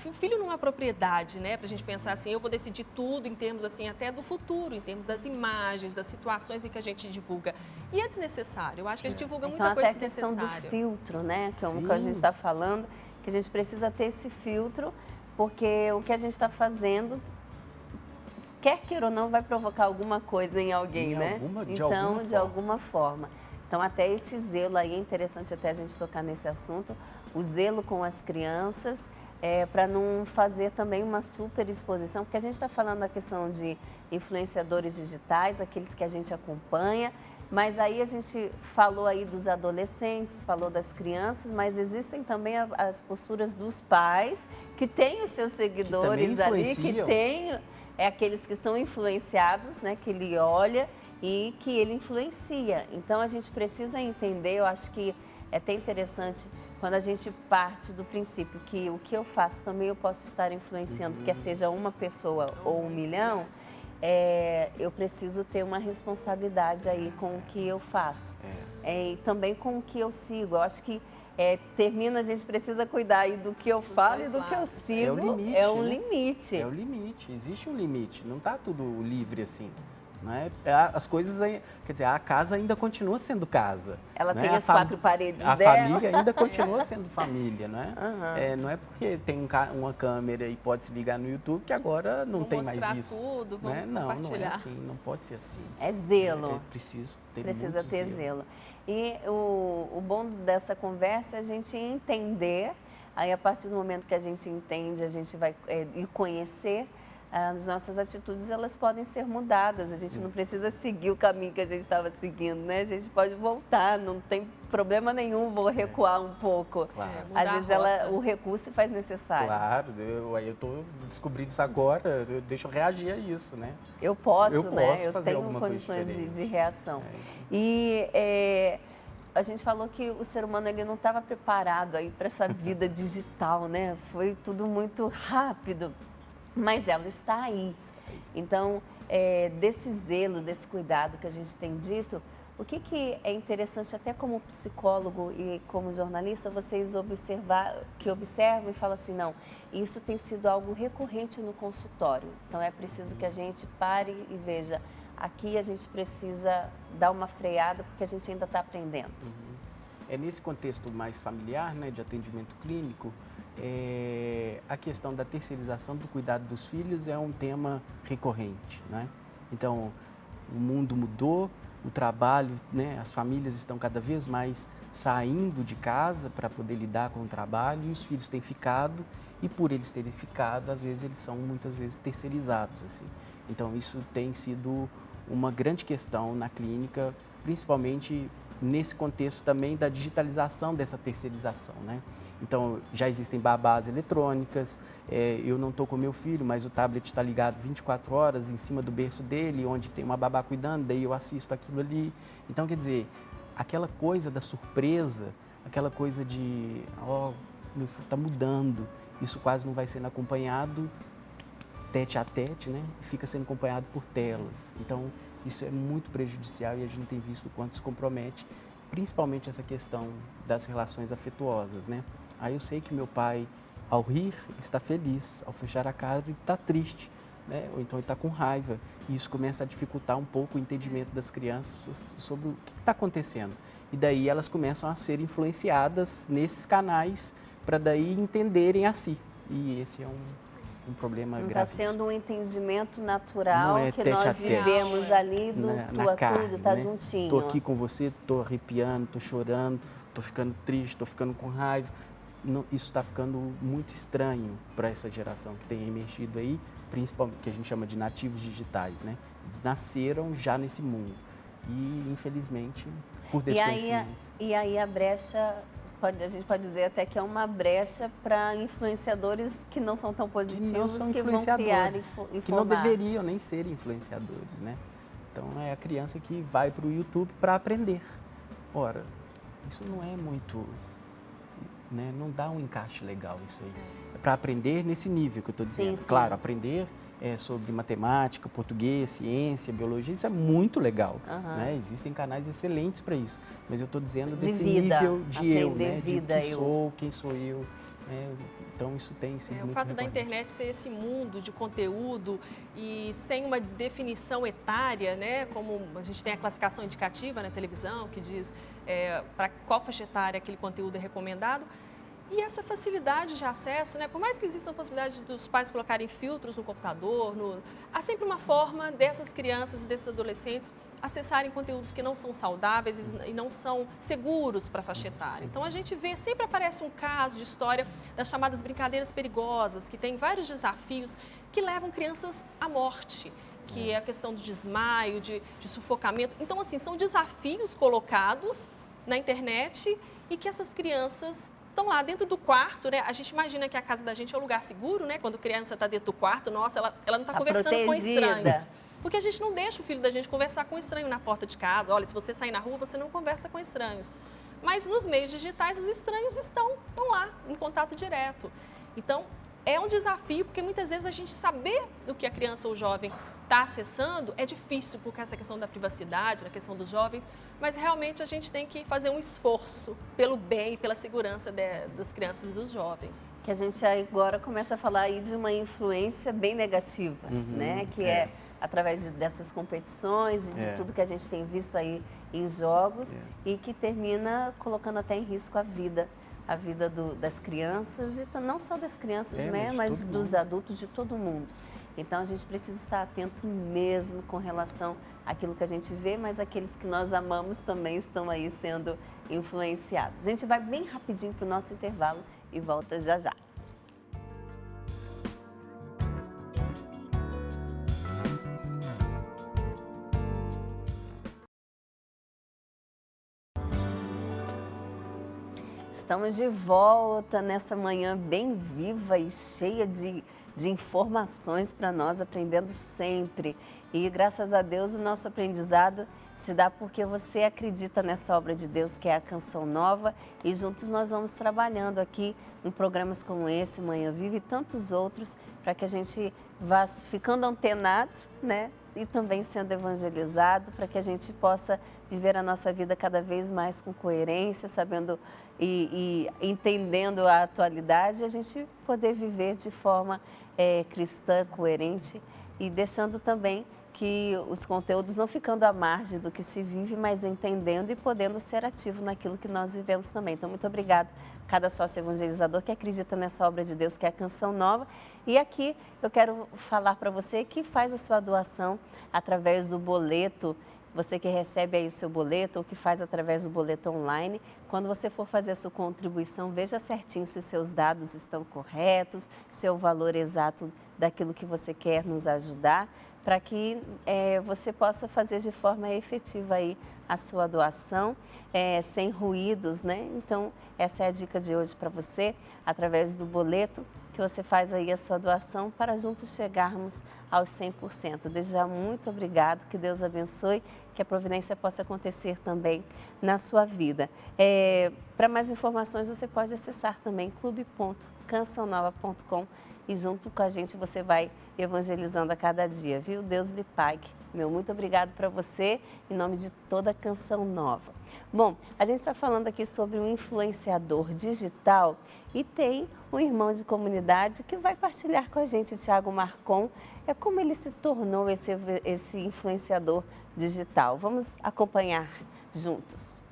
o filho não é uma propriedade, né? Para a gente pensar assim, eu vou decidir tudo em termos assim, até do futuro, em termos das imagens, das situações em que a gente divulga. E é desnecessário, eu acho que a gente divulga muita coisa desnecessária. Então, até a questão do filtro, né? Que é o que a gente está falando, que a gente precisa ter esse filtro, porque o que a gente está fazendo, quer queira ou não, vai provocar alguma coisa em alguém, né? De alguma forma. Então, até esse zelo aí, é interessante até a gente tocar nesse assunto, o zelo com as crianças, para não fazer também uma super exposição, porque a gente está falando da questão de influenciadores digitais, aqueles que a gente acompanha, mas aí a gente falou aí dos adolescentes, falou das crianças, mas existem também as posturas dos pais, que têm os seus seguidores ali, que têm aqueles que são influenciados, né, que ele olha e que ele influencia. Então, a gente precisa entender, eu acho que é até interessante quando a gente parte do princípio que o que eu faço também eu posso estar influenciando, quer seja uma pessoa ou 1 milhão, eu preciso ter uma responsabilidade aí com o que eu faço. E também com o que eu sigo. Eu acho que a gente precisa cuidar aí do que eu falo e do que eu sigo. É o limite. É um limite. É o limite, existe um limite, não está tudo livre assim. Né? As coisas, quer dizer, a casa ainda continua sendo casa. Ela né? tem as 4 paredes dela. A família ainda continua sendo família, não é? Uhum. Não é porque tem uma câmera e pode se ligar no YouTube que agora não tem mais isso. Tudo, né? Não, não é assim, não pode ser assim. É zelo. Precisa ter zelo. E o bom dessa conversa é a gente entender, aí a partir do momento que a gente entende, a gente vai conhecer, as nossas atitudes elas podem ser mudadas, a gente não precisa seguir o caminho que a gente estava seguindo, né? A gente pode voltar, não tem problema nenhum, vou recuar um pouco. Claro. Às vezes o recuo se faz necessário. Claro, eu estou descobrindo isso agora, deixa eu reagir a isso, né? Eu posso, né? Eu fazer tenho condições de reação. A gente falou que o ser humano ele não estava preparado aí para essa vida digital, né? Foi tudo muito rápido. mas ela está aí. Então, desse zelo, desse cuidado que a gente tem dito, o que é interessante até como psicólogo e como jornalista, vocês observam e falam assim, não, isso tem sido algo recorrente no consultório. Então é preciso que a gente pare e veja, aqui a gente precisa dar uma freada porque a gente ainda está aprendendo. É nesse contexto mais familiar, né, de atendimento clínico, a questão da terceirização do cuidado dos filhos é um tema recorrente, né? Então, o mundo mudou, o trabalho, né, as famílias estão cada vez mais saindo de casa para poder lidar com o trabalho e os filhos têm ficado e por eles terem ficado, às vezes eles são muitas vezes terceirizados, assim. Então isso tem sido uma grande questão na clínica, principalmente nesse contexto também da digitalização dessa terceirização, né? Então, já existem babás eletrônicas, eu não estou com meu filho, mas o tablet está ligado 24 horas em cima do berço dele, onde tem uma babá cuidando, daí eu assisto aquilo ali. Então, quer dizer, aquela coisa da surpresa, aquela coisa de, meu filho está mudando, isso quase não vai sendo acompanhado tete a tete, né? Fica sendo acompanhado por telas. Então, isso é muito prejudicial e a gente tem visto o quanto isso compromete, principalmente essa questão das relações afetuosas, né? Aí eu sei que meu pai, ao rir, está feliz, ao fechar a cara, ele está triste, né? Ou então ele está com raiva. E isso começa a dificultar um pouco o entendimento das crianças sobre o que está acontecendo. E daí elas começam a ser influenciadas nesses canais para daí entenderem a si. E esse é um problema grave. Não está sendo um entendimento natural que nós vivemos ali do na carne, tudo, tá né? juntinho. Estou aqui com você, estou arrepiando, estou chorando, estou ficando triste, estou ficando com raiva. Isso está ficando muito estranho para essa geração que tem emergido aí, principalmente que a gente chama de nativos digitais, né? Eles nasceram já nesse mundo e, infelizmente, por desconhecimento. E aí a brecha, a gente pode dizer até que é uma brecha para influenciadores que não são tão positivos, que vão criar e que não deveriam nem ser influenciadores, né? Então, é a criança que vai para o YouTube para aprender. Ora, isso não é muito... Né? Não dá um encaixe legal isso aí. É para aprender nesse nível que eu estou dizendo. Sim. Claro, aprender sobre matemática, português, ciência, biologia, isso é muito legal. Né? Existem canais excelentes para isso. Mas eu estou dizendo desse nível de eu, né? De quem sou eu. Então isso tem sido muito o fato da recorrente. internet ser esse mundo de conteúdo e sem uma definição etária, né? Como a gente tem a classificação indicativa na televisão que diz para qual faixa etária aquele conteúdo é recomendado. E essa facilidade de acesso, né? Por mais que exista a possibilidade dos pais colocarem filtros no computador, há sempre uma forma dessas crianças e desses adolescentes acessarem conteúdos que não são saudáveis e não são seguros para a faixa etária. Então a gente vê, sempre aparece um caso de história das chamadas brincadeiras perigosas, que tem vários desafios que levam crianças à morte, que é a questão do desmaio, de sufocamento. Então, assim, são desafios colocados na internet e que essas crianças estão lá dentro do quarto, né? A gente imagina que a casa da gente é um lugar seguro, né? Quando a criança está dentro do quarto, nossa, ela não está conversando protegida com estranhos. Porque a gente não deixa o filho da gente conversar com estranho na porta de casa. Olha, se você sair na rua, você não conversa com estranhos. Mas nos meios digitais, os estranhos estão lá, em contato direto. Então, é um desafio, porque muitas vezes a gente saber o que a criança ou o jovem está acessando é difícil, por causa da questão da privacidade, na questão dos jovens, mas realmente a gente tem que fazer um esforço pelo bem e pela segurança das crianças e dos jovens. Que a gente agora começa a falar aí de uma influência bem negativa, né? Que é através dessas competições e de tudo que a gente tem visto aí em jogos e que termina colocando até em risco a vida das crianças e não só das crianças, né? Mas dos adultos, de todo mundo. Então, a gente precisa estar atento mesmo com relação àquilo que a gente vê, mas aqueles que nós amamos também estão aí sendo influenciados. A gente vai bem rapidinho para o nosso intervalo e volta já já. Estamos de volta nessa manhã bem viva e cheia de informações para nós, aprendendo sempre. E graças a Deus o nosso aprendizado se dá porque você acredita nessa obra de Deus que é a Canção Nova e juntos nós vamos trabalhando aqui em programas como esse, Manhã Viva e tantos outros, para que a gente vá ficando antenado, né? E também sendo evangelizado, para que a gente possa viver a nossa vida cada vez mais com coerência, sabendo e entendendo a atualidade, a gente poder viver de forma cristã, coerente e deixando também que os conteúdos não ficando à margem do que se vive, mas entendendo e podendo ser ativo naquilo que nós vivemos também. Então, muito obrigada a cada sócio evangelizador que acredita nessa obra de Deus, que é a Canção Nova. E aqui eu quero falar para você que faz a sua doação através do boleto, você que recebe aí o seu boleto ou que faz através do boleto online. Quando você for fazer a sua contribuição, veja certinho se os seus dados estão corretos, se é o valor exato daquilo que você quer nos ajudar, para que você possa fazer de forma efetiva aí a sua doação, sem ruídos, né? Então, essa é a dica de hoje para você, através do boleto, que você faz aí a sua doação para juntos chegarmos aos 100%. Desde já, muito obrigado, que Deus abençoe, que a providência possa acontecer também na sua vida. Para mais informações, você pode acessar também clube.cançãonova.com e junto com a gente você vai evangelizando a cada dia, viu? Deus lhe pague. Meu muito obrigado para você, em nome de toda a Canção Nova. Bom, a gente está falando aqui sobre um influenciador digital e tem um irmão de comunidade que vai partilhar com a gente, o Thiago Marcon, como ele se tornou esse influenciador digital. Vamos acompanhar juntos.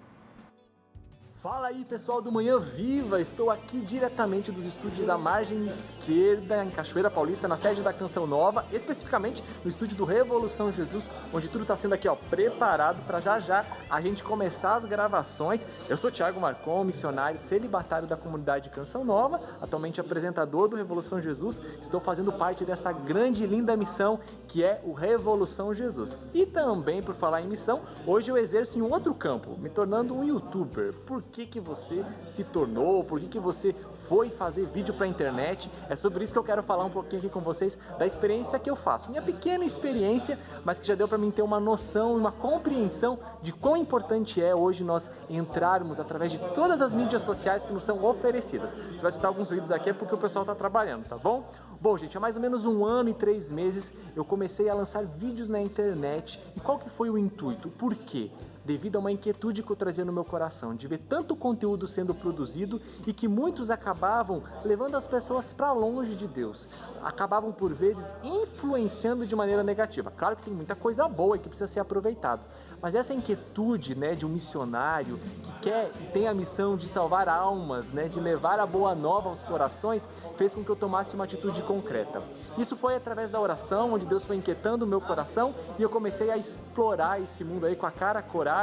Fala aí, pessoal do Manhã Viva! Estou aqui diretamente dos estúdios da Margem Esquerda, em Cachoeira Paulista, na sede da Canção Nova, especificamente no estúdio do Revolução Jesus, onde tudo está sendo aqui, ó, preparado para já a gente começar as gravações. Eu sou Thiago Marcon, missionário celibatário da comunidade Canção Nova, atualmente apresentador do Revolução Jesus. Estou fazendo parte desta grande e linda missão que é o Revolução Jesus. E também, por falar em missão, hoje eu exerço em um outro campo, me tornando um youtuber. Por que você se tornou, por que você foi fazer vídeo para a internet? É sobre isso que eu quero falar um pouquinho aqui com vocês, da experiência que eu faço. Minha pequena experiência, mas que já deu para mim ter uma noção e uma compreensão de quão importante é hoje nós entrarmos através de todas as mídias sociais que nos são oferecidas. Você vai escutar alguns ruídos aqui é porque o pessoal está trabalhando, tá bom? Bom, gente, há mais ou menos 1 ano e 3 meses eu comecei a lançar vídeos na internet. E qual que foi o intuito? Por quê? Devido a uma inquietude que eu trazia no meu coração, de ver tanto conteúdo sendo produzido e que muitos acabavam levando as pessoas para longe de Deus, acabavam por vezes influenciando de maneira negativa. Claro que tem muita coisa boa e que precisa ser aproveitado, mas essa inquietude, né, de um missionário que quer e tem a missão de salvar almas, né, de levar a boa nova aos corações, fez com que eu tomasse uma atitude concreta. Isso foi através da oração, onde Deus foi inquietando o meu coração e eu comecei a explorar esse mundo aí com a cara, a coragem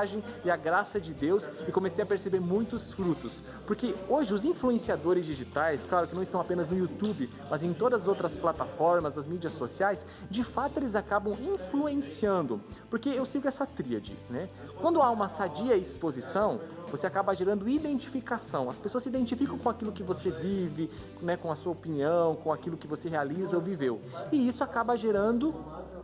e a graça de Deus e comecei a perceber muitos frutos. Porque hoje os influenciadores digitais, claro que não estão apenas no YouTube, mas em todas as outras plataformas, das mídias sociais, de fato eles acabam influenciando. Porque eu sigo essa tríade, né? Quando há uma sadia exposição, você acaba gerando identificação. As pessoas se identificam com aquilo que você vive, né, com a sua opinião, com aquilo que você realiza ou viveu. E isso acaba gerando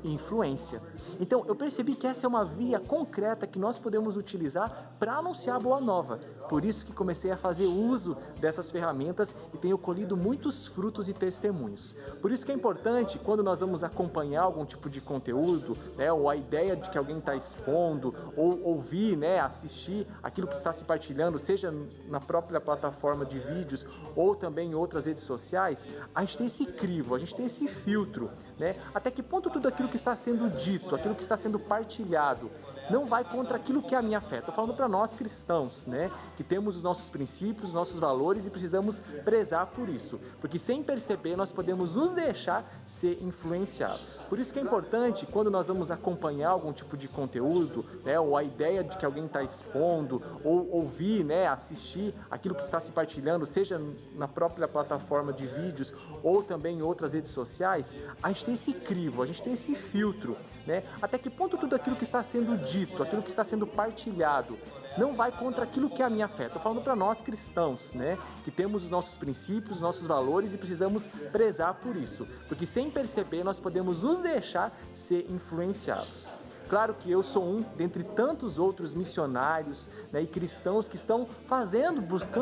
influência. Então, eu percebi que essa é uma via concreta que nós podemos utilizar para anunciar a boa nova. Por isso que comecei a fazer uso dessas ferramentas e tenho colhido muitos frutos e testemunhos. Por isso que é importante, quando nós vamos acompanhar algum tipo de conteúdo, né, ou a ideia de que alguém está expondo, ou ouvir, né, assistir aquilo que está se partilhando, seja na própria plataforma de vídeos ou também em outras redes sociais, a gente tem esse crivo, a gente tem esse filtro, né? Até que ponto tudo aquilo que está sendo dito, aquilo que está sendo partilhado, não vai contra aquilo que é a minha fé. Estou falando para nós cristãos, né? Que temos os nossos princípios, os nossos valores e precisamos prezar por isso. Porque sem perceber nós podemos nos deixar ser influenciados. Por isso que é importante, quando nós vamos acompanhar algum tipo de conteúdo, né? Ou a ideia de que alguém está expondo, ou ouvir, né? Assistir aquilo que está se partilhando, seja na própria plataforma de vídeos ou também em outras redes sociais, a gente tem esse crivo, a gente tem esse filtro, né? Até que ponto tudo aquilo que está sendo dito, aquilo que está sendo partilhado, não vai contra aquilo que é a minha fé. Estou falando para nós cristãos, né? Que temos os nossos princípios, os nossos valores e precisamos prezar por isso. Porque sem perceber nós podemos nos deixar ser influenciados. Claro que eu sou um dentre tantos outros missionários, né, e cristãos que estão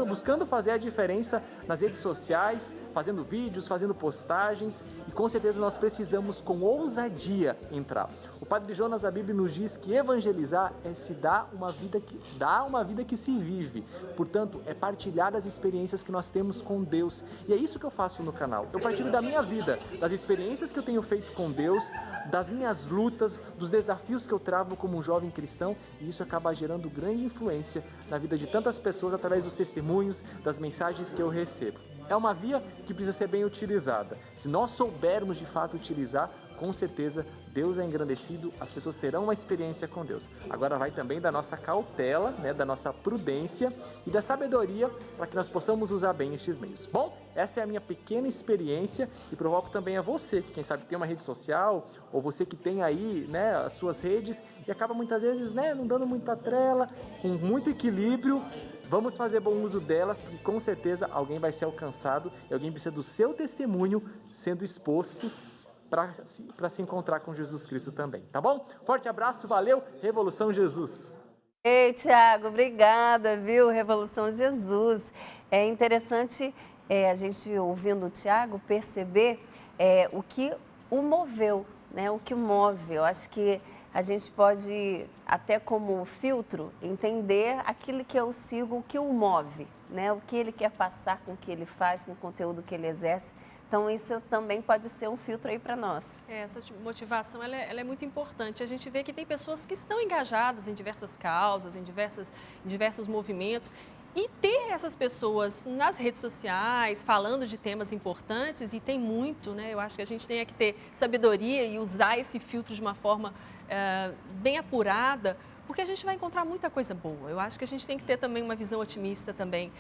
buscando fazer a diferença nas redes sociais, fazendo vídeos, fazendo postagens e com certeza nós precisamos com ousadia entrar. O Padre Jonas da Bíblia nos diz que evangelizar é se dar uma vida que se vive. Portanto, é partilhar as experiências que nós temos com Deus. E é isso que eu faço no canal. Eu partilho da minha vida, das experiências que eu tenho feito com Deus, das minhas lutas, dos desafios que eu travo como um jovem cristão, e isso acaba gerando grande influência na vida de tantas pessoas através dos testemunhos, das mensagens que eu recebo. É uma via que precisa ser bem utilizada. Se nós soubermos de fato utilizar, com certeza Deus é engrandecido, as pessoas terão uma experiência com Deus. Agora vai também da nossa cautela, da nossa prudência e da sabedoria para que nós possamos usar bem estes meios. Bom, essa é a minha pequena experiência e provoco também a você que, quem sabe, tem uma rede social ou você que tem aí as suas redes e acaba muitas vezes não dando muita trela, com muito equilíbrio. Vamos fazer bom uso delas, porque com certeza alguém vai ser alcançado e alguém precisa do seu testemunho sendo exposto para se encontrar com Jesus Cristo também, tá bom? Forte abraço, valeu, Revolução Jesus! Ei, Tiago, obrigada, viu? Revolução Jesus. É interessante a gente, ouvindo o Tiago, perceber o que o moveu, o que move. Eu acho que a gente pode, até como filtro, entender aquilo que eu sigo, o que o move, o que ele quer passar com o que ele faz, com o conteúdo que ele exerce. Então, isso também pode ser um filtro aí para nós. Essa motivação ela é muito importante. A gente vê que tem pessoas que estão engajadas em diversas causas, em diversos movimentos. E ter essas pessoas nas redes sociais, falando de temas importantes, e tem muito, eu acho que a gente tem que ter sabedoria e usar esse filtro de uma forma bem apurada, porque a gente vai encontrar muita coisa boa. Eu acho que a gente tem que ter também uma visão otimista também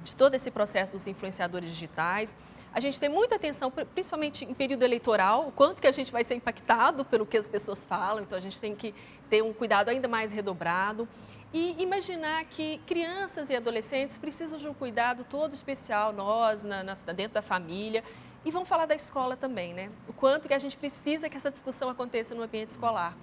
de todo esse processo dos influenciadores digitais. A gente tem muita atenção, principalmente em período eleitoral, o quanto que a gente vai ser impactado pelo que as pessoas falam, então a gente tem que ter um cuidado ainda mais redobrado. E imaginar que crianças e adolescentes precisam de um cuidado todo especial, nós, dentro da família. E vamos falar da escola também, o quanto que a gente precisa que essa discussão aconteça no ambiente escolar,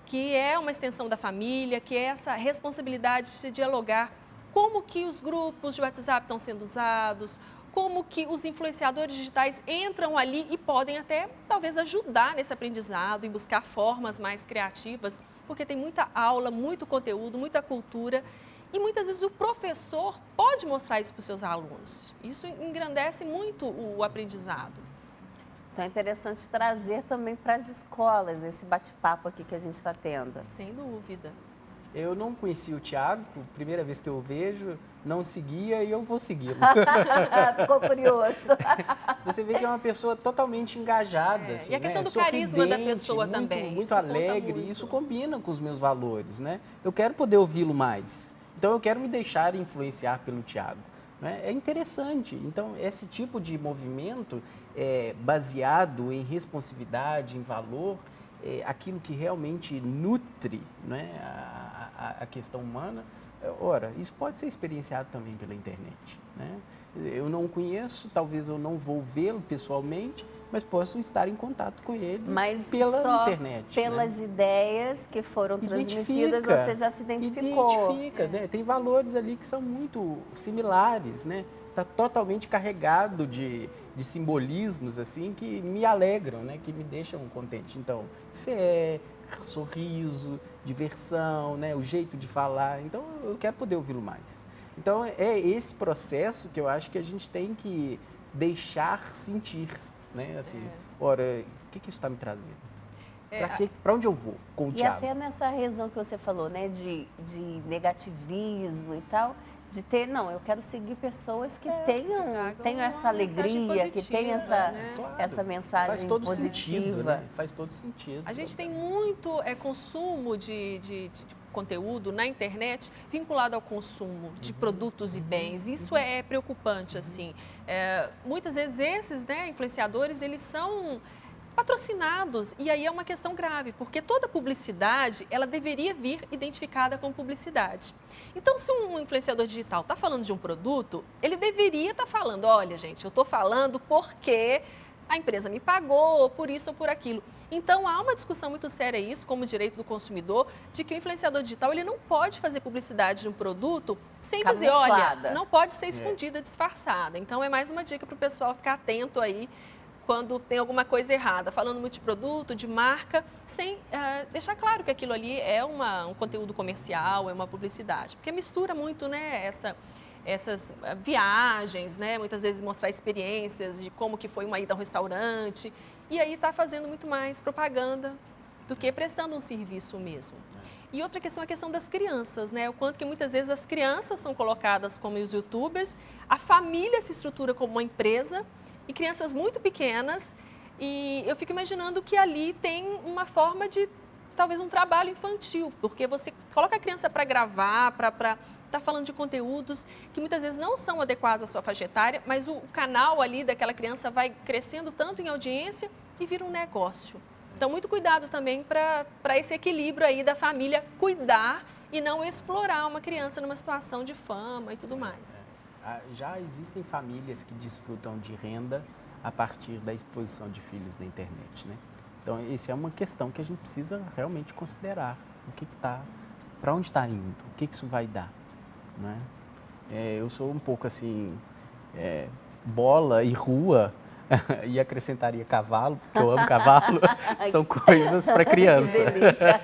que é uma extensão da família, que é essa responsabilidade de se dialogar como que os grupos de WhatsApp estão sendo usados, como que os influenciadores digitais entram ali e podem até, talvez, ajudar nesse aprendizado, em buscar formas mais criativas, porque tem muita aula, muito conteúdo, muita cultura e muitas vezes o professor pode mostrar isso para os seus alunos. Isso engrandece muito o aprendizado. Então é interessante trazer também para as escolas esse bate-papo aqui que a gente está tendo. Sem dúvida. Eu não conhecia o Tiago, primeira vez que eu vejo, não seguia e eu vou segui-lo. Ficou curioso. Você vê que é uma pessoa totalmente engajada. Assim, e a questão do carisma da pessoa muito, também. Muito alegre, isso combina com os meus valores, Eu quero poder ouvi-lo mais. Então eu quero me deixar influenciar pelo Tiago. É interessante. Então esse tipo de movimento baseado em responsividade, em valor, aquilo que realmente nutre a questão humana, ora, isso pode ser experienciado também pela internet. Eu não o conheço, talvez eu não vou vê-lo pessoalmente, mas posso estar em contato com ele pela internet. Pelas ideias que foram transmitidas, você já se identificou. Identifica, Tem valores ali que são muito similares, Está totalmente carregado de simbolismos assim que me alegram, que me deixam contente. Então, fé, sorriso, diversão, o jeito de falar. Então, eu quero poder ouvi-lo mais. Então, é esse processo que eu acho que a gente tem que deixar sentir, Ora, o que isso está me trazendo? Para onde eu vou com o Tiago? E até nessa razão que você falou, de negativismo e tal, de ter, eu quero seguir pessoas que tenham essa alegria, que tenham essa mensagem Faz todo positiva. Sentido, Faz todo sentido. A gente tem muito consumo de conteúdo na internet vinculado ao consumo de produtos e bens. Isso é preocupante, assim. Muitas vezes esses influenciadores, eles são patrocinados, e aí é uma questão grave, porque toda publicidade, ela deveria vir identificada com publicidade. Então, se um influenciador digital está falando de um produto, ele deveria estar falando, olha, gente, eu estou falando porque a empresa me pagou por isso ou por aquilo. Então, há uma discussão muito séria isso, como direito do consumidor, de que o influenciador digital ele não pode fazer publicidade de um produto sem dizer, olha, não pode ser escondida, disfarçada. Então, é mais uma dica para o pessoal ficar atento aí quando tem alguma coisa errada, falando muito de produto, de marca, sem deixar claro que aquilo ali é um conteúdo comercial, é uma publicidade. Porque mistura muito, né, essas viagens, né, muitas vezes mostrar experiências de como que foi uma ida ao restaurante, e aí está fazendo muito mais propaganda do que prestando um serviço mesmo. E outra questão é a questão das crianças, né? O quanto que muitas vezes as crianças são colocadas como os youtubers, a família se estrutura como uma empresa e crianças muito pequenas, e eu fico imaginando que ali tem uma forma de, talvez, um trabalho infantil, porque você coloca a criança para gravar, para estar falando de conteúdos que muitas vezes não são adequados à sua faixa etária, mas o canal ali daquela criança vai crescendo tanto em audiência e vira um negócio. Então, muito cuidado também para esse equilíbrio aí da família cuidar e não explorar uma criança numa situação de fama e tudo mais. Já existem famílias que desfrutam de renda a partir da exposição de filhos na internet, né? Então, essa é uma questão que a gente precisa realmente considerar. O que está, para onde está indo? O que isso vai dar? Né? Eu sou um pouco assim, bola e rua, e acrescentaria cavalo, porque eu amo cavalo, são coisas para criança. Que delícia.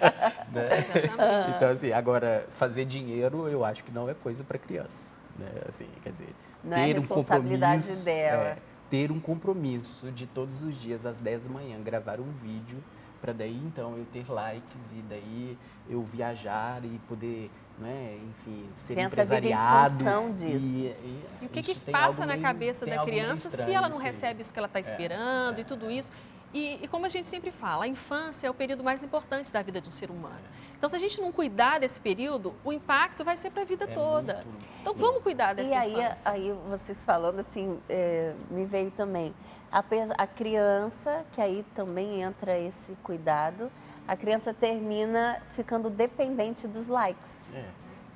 Né? Então, assim, agora, fazer dinheiro eu acho que não é coisa para criança. Né? Assim, quer dizer, não ter é responsabilidade um compromisso, dela. Ter um compromisso de todos os dias, às 10 da manhã, gravar um vídeo, para daí, então, eu ter likes e daí eu viajar e poder, né, enfim, ser criança empresariado. Vive em função disso. E o que passa na cabeça da criança se ela não recebe isso que ela está esperando e tudo isso? E como a gente sempre fala, a infância é o período mais importante da vida de um ser humano. Então, se a gente não cuidar desse período, o impacto vai ser para a vida toda. Então, vamos cuidar dessa infância. E aí, vocês falando assim, me veio também a criança, que aí também entra esse cuidado, a criança termina ficando dependente dos likes.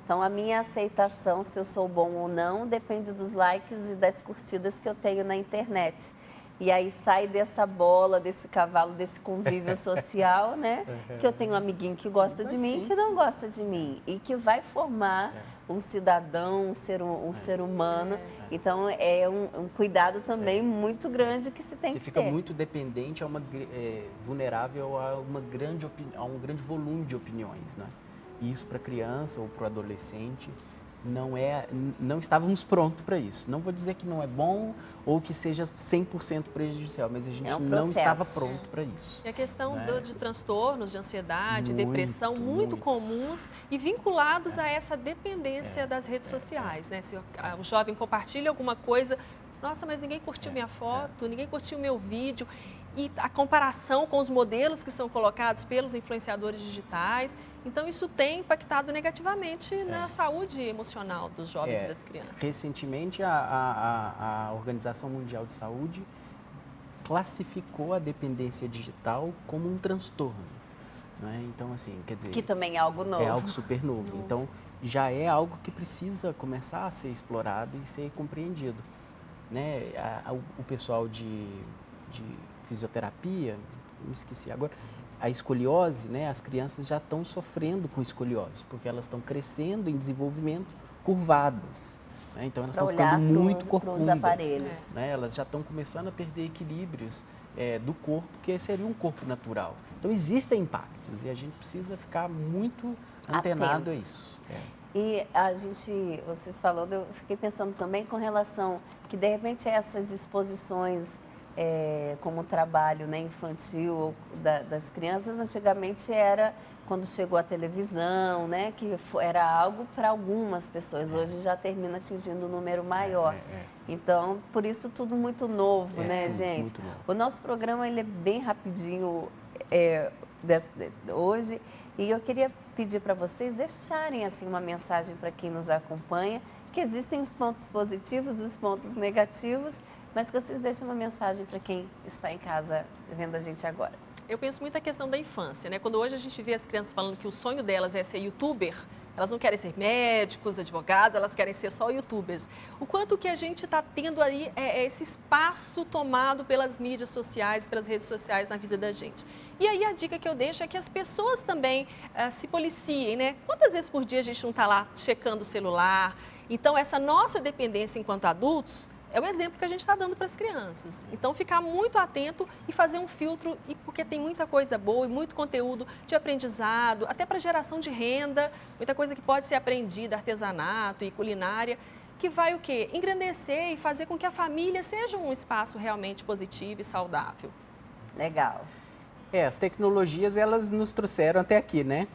Então, a minha aceitação, se eu sou bom ou não, depende dos likes e das curtidas que eu tenho na internet. E aí sai dessa bola, desse cavalo, desse convívio social, né? Que eu tenho um amiguinho que gosta de mim e que não gosta de mim. E que vai formar um cidadão, um ser humano. Então, é um cuidado também muito grande que se tem que ter. Você fica muito dependente, vulnerável a um grande volume de opiniões, né? E isso para a criança ou para o adolescente não estávamos prontos para isso. Não vou dizer que não é bom ou que seja 100% prejudicial, mas a gente não estava pronto para isso. E a questão de transtornos de ansiedade, depressão, muito comuns e vinculados a essa dependência das redes sociais, né? Se o jovem compartilha alguma coisa, nossa, mas ninguém curtiu minha foto, ninguém curtiu meu vídeo. E a comparação com os modelos que são colocados pelos influenciadores digitais. Então, isso tem impactado negativamente na saúde emocional dos jovens e das crianças. Recentemente, a Organização Mundial de Saúde classificou a dependência digital como um transtorno. Né? Então, assim, quer dizer... Que também é algo novo. É algo super novo. Então, já é algo que precisa começar a ser explorado e ser compreendido. Né? O pessoal de fisioterapia, me esqueci agora, a escoliose, né? As crianças já estão sofrendo com escoliose, porque elas estão crescendo em desenvolvimento curvadas. Né? Então, elas estão ficando muito corcundas. Né? Elas já estão começando a perder equilíbrios do corpo, que seria um corpo natural. Então, existem impactos e a gente precisa ficar muito antenado a isso. E vocês falando, eu fiquei pensando também com relação que, de repente, essas exposições como trabalho, né, infantil das crianças, antigamente era quando chegou a televisão, né, que era algo para algumas pessoas, hoje já termina atingindo um número maior. Então, por isso tudo muito novo, né, gente? Muito novo. O nosso programa ele é bem rapidinho hoje e eu queria pedir para vocês deixarem assim uma mensagem para quem nos acompanha, que existem os pontos positivos e os pontos negativos, mas que vocês deixem uma mensagem para quem está em casa vendo a gente agora. Eu penso muito na questão da infância, né? Quando hoje a gente vê as crianças falando que o sonho delas é ser youtuber, Elas não querem ser médicos, advogados, elas querem ser só youtubers. O quanto que a gente está tendo aí esse espaço tomado pelas mídias sociais, pelas redes sociais na vida da gente. E aí a dica que eu deixo é que as pessoas também se policiem, né? Quantas vezes por dia a gente não está lá checando o celular? Então, essa nossa dependência enquanto adultos é o exemplo que a gente está dando para as crianças. Então, ficar muito atento e fazer um filtro, porque tem muita coisa boa e muito conteúdo de aprendizado, até para geração de renda, muita coisa que pode ser aprendida, artesanato e culinária, que vai o quê? Engrandecer e fazer com que a família seja um espaço realmente positivo e saudável. Legal. As tecnologias, elas nos trouxeram até aqui, né?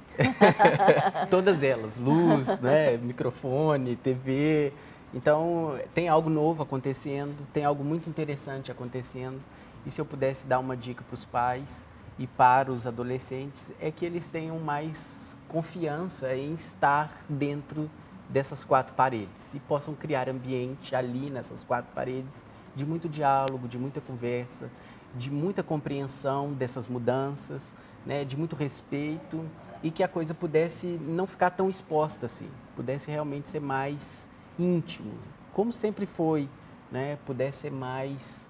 Todas elas, luz, né? Microfone, TV. Então, tem algo novo acontecendo, tem algo muito interessante acontecendo. E se eu pudesse dar uma dica para os pais e para os adolescentes, é que eles tenham mais confiança em estar dentro dessas 4 paredes e possam criar ambiente ali nessas 4 paredes de muito diálogo, de muita conversa, de muita compreensão dessas mudanças, né, de muito respeito, e que a coisa pudesse não ficar tão exposta assim, pudesse realmente ser mais íntimo, como sempre foi, né, pudesse ser mais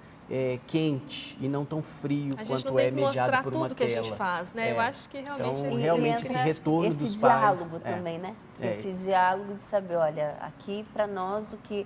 quente e não tão frio quanto é mediado por uma tela. A gente não tem que mostrar tudo que a gente faz, né? Eu acho que realmente... Então, realmente esse retorno dos pais... Esse diálogo também, né? Esse diálogo de saber, olha, aqui para nós o que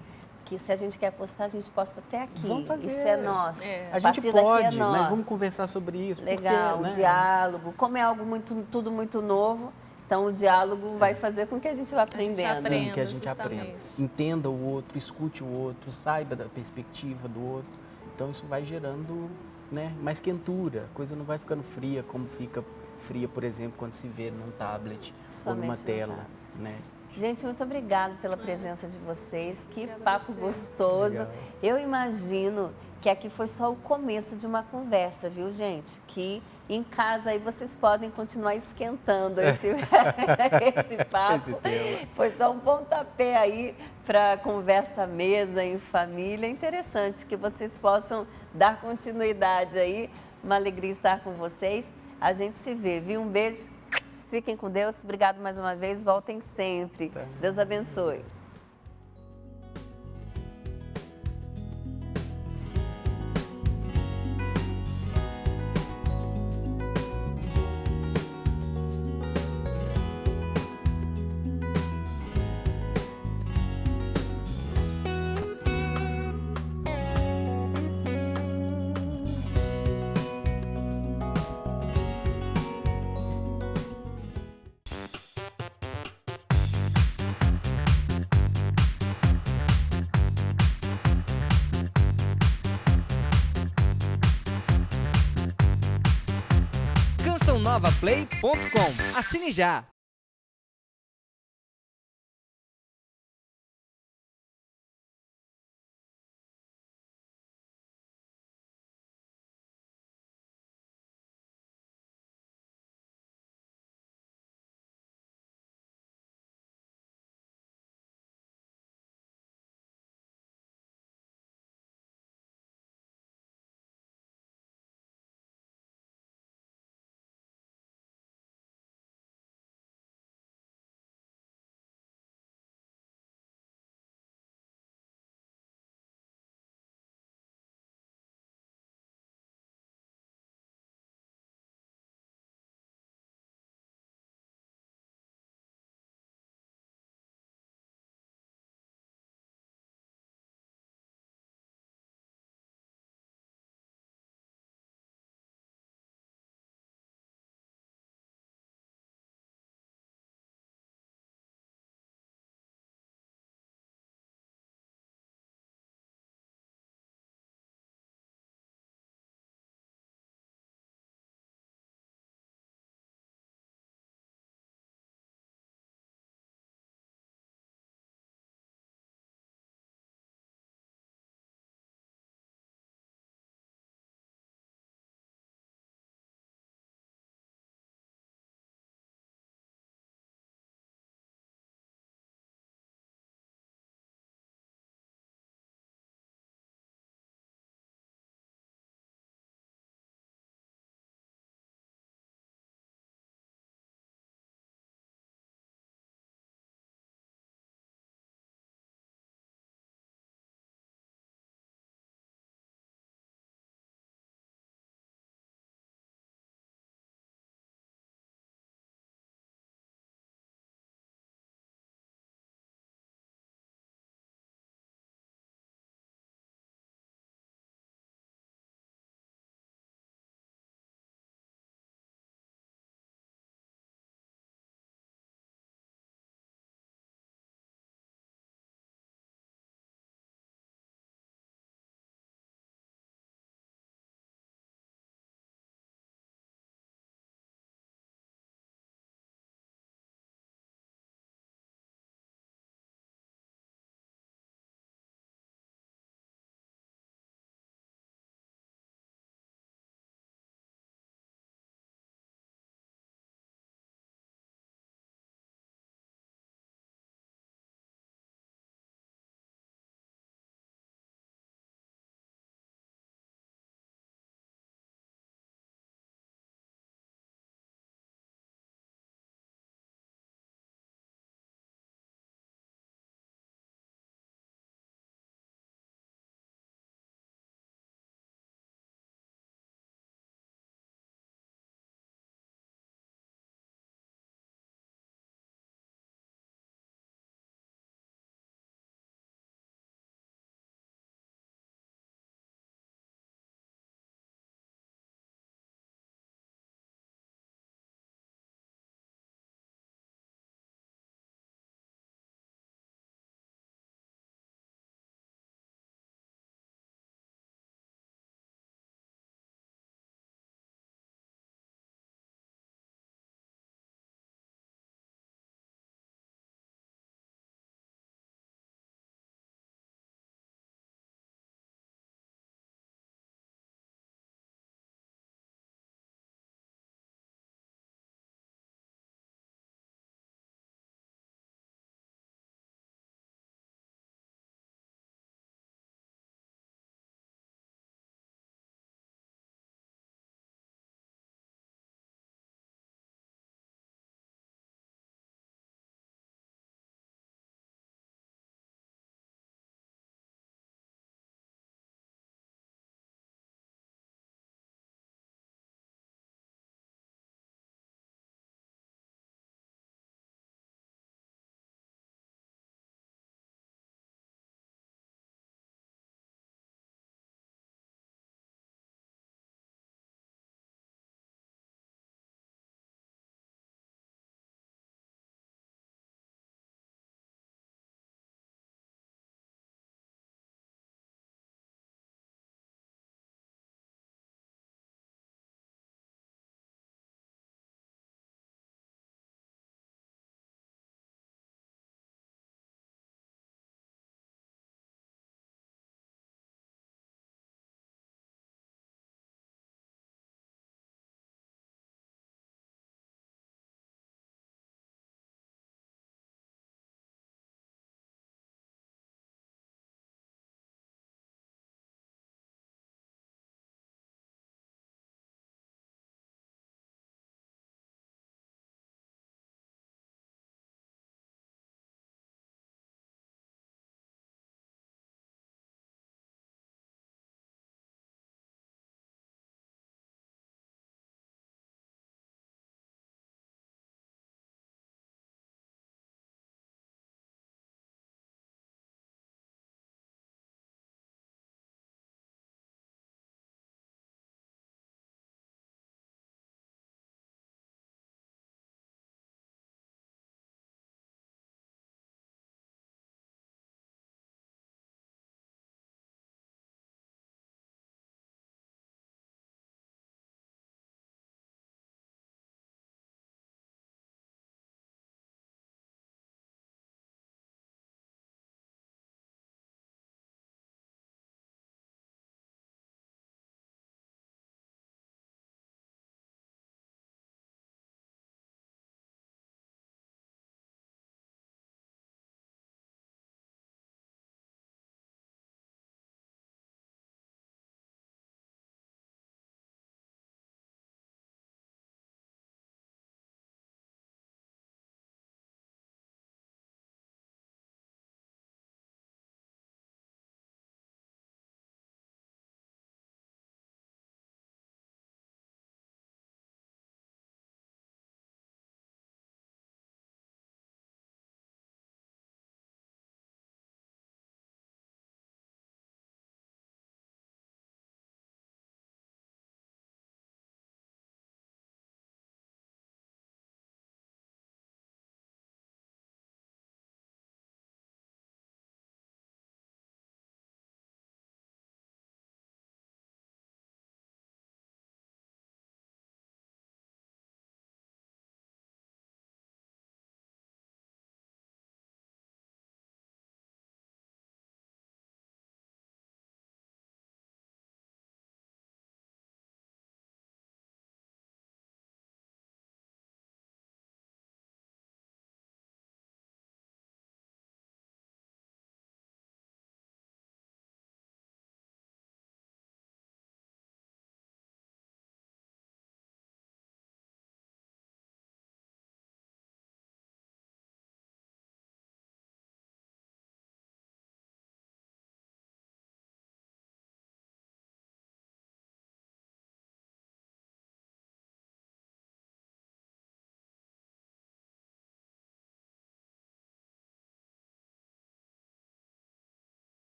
se a gente quer postar, a gente posta até aqui. Vamos fazer. Isso é nosso. A gente pode, mas vamos conversar sobre isso. Legal, porque, né? O diálogo. Como é algo tudo muito novo, então o diálogo vai fazer com que a gente vá aprendendo. Sim, que a gente aprenda. Entenda o outro, escute o outro, saiba da perspectiva do outro. Então isso vai gerando, né, mais quentura. A coisa não vai ficando fria, como fica fria, por exemplo, quando se vê num tablet ou numa tela, né? Gente, muito obrigada pela presença de vocês. Que papo gostoso. Legal. Eu imagino que aqui foi só o começo de uma conversa, viu, gente? Que em casa aí vocês podem continuar esquentando esse papo. Foi só um pontapé aí para conversa à mesa, em família. Interessante que vocês possam dar continuidade aí. Uma alegria estar com vocês. A gente se vê, viu? Um beijo. Fiquem com Deus. Obrigado mais uma vez. Voltem sempre. Deus abençoe. cançãonovaplay.com. Assine já!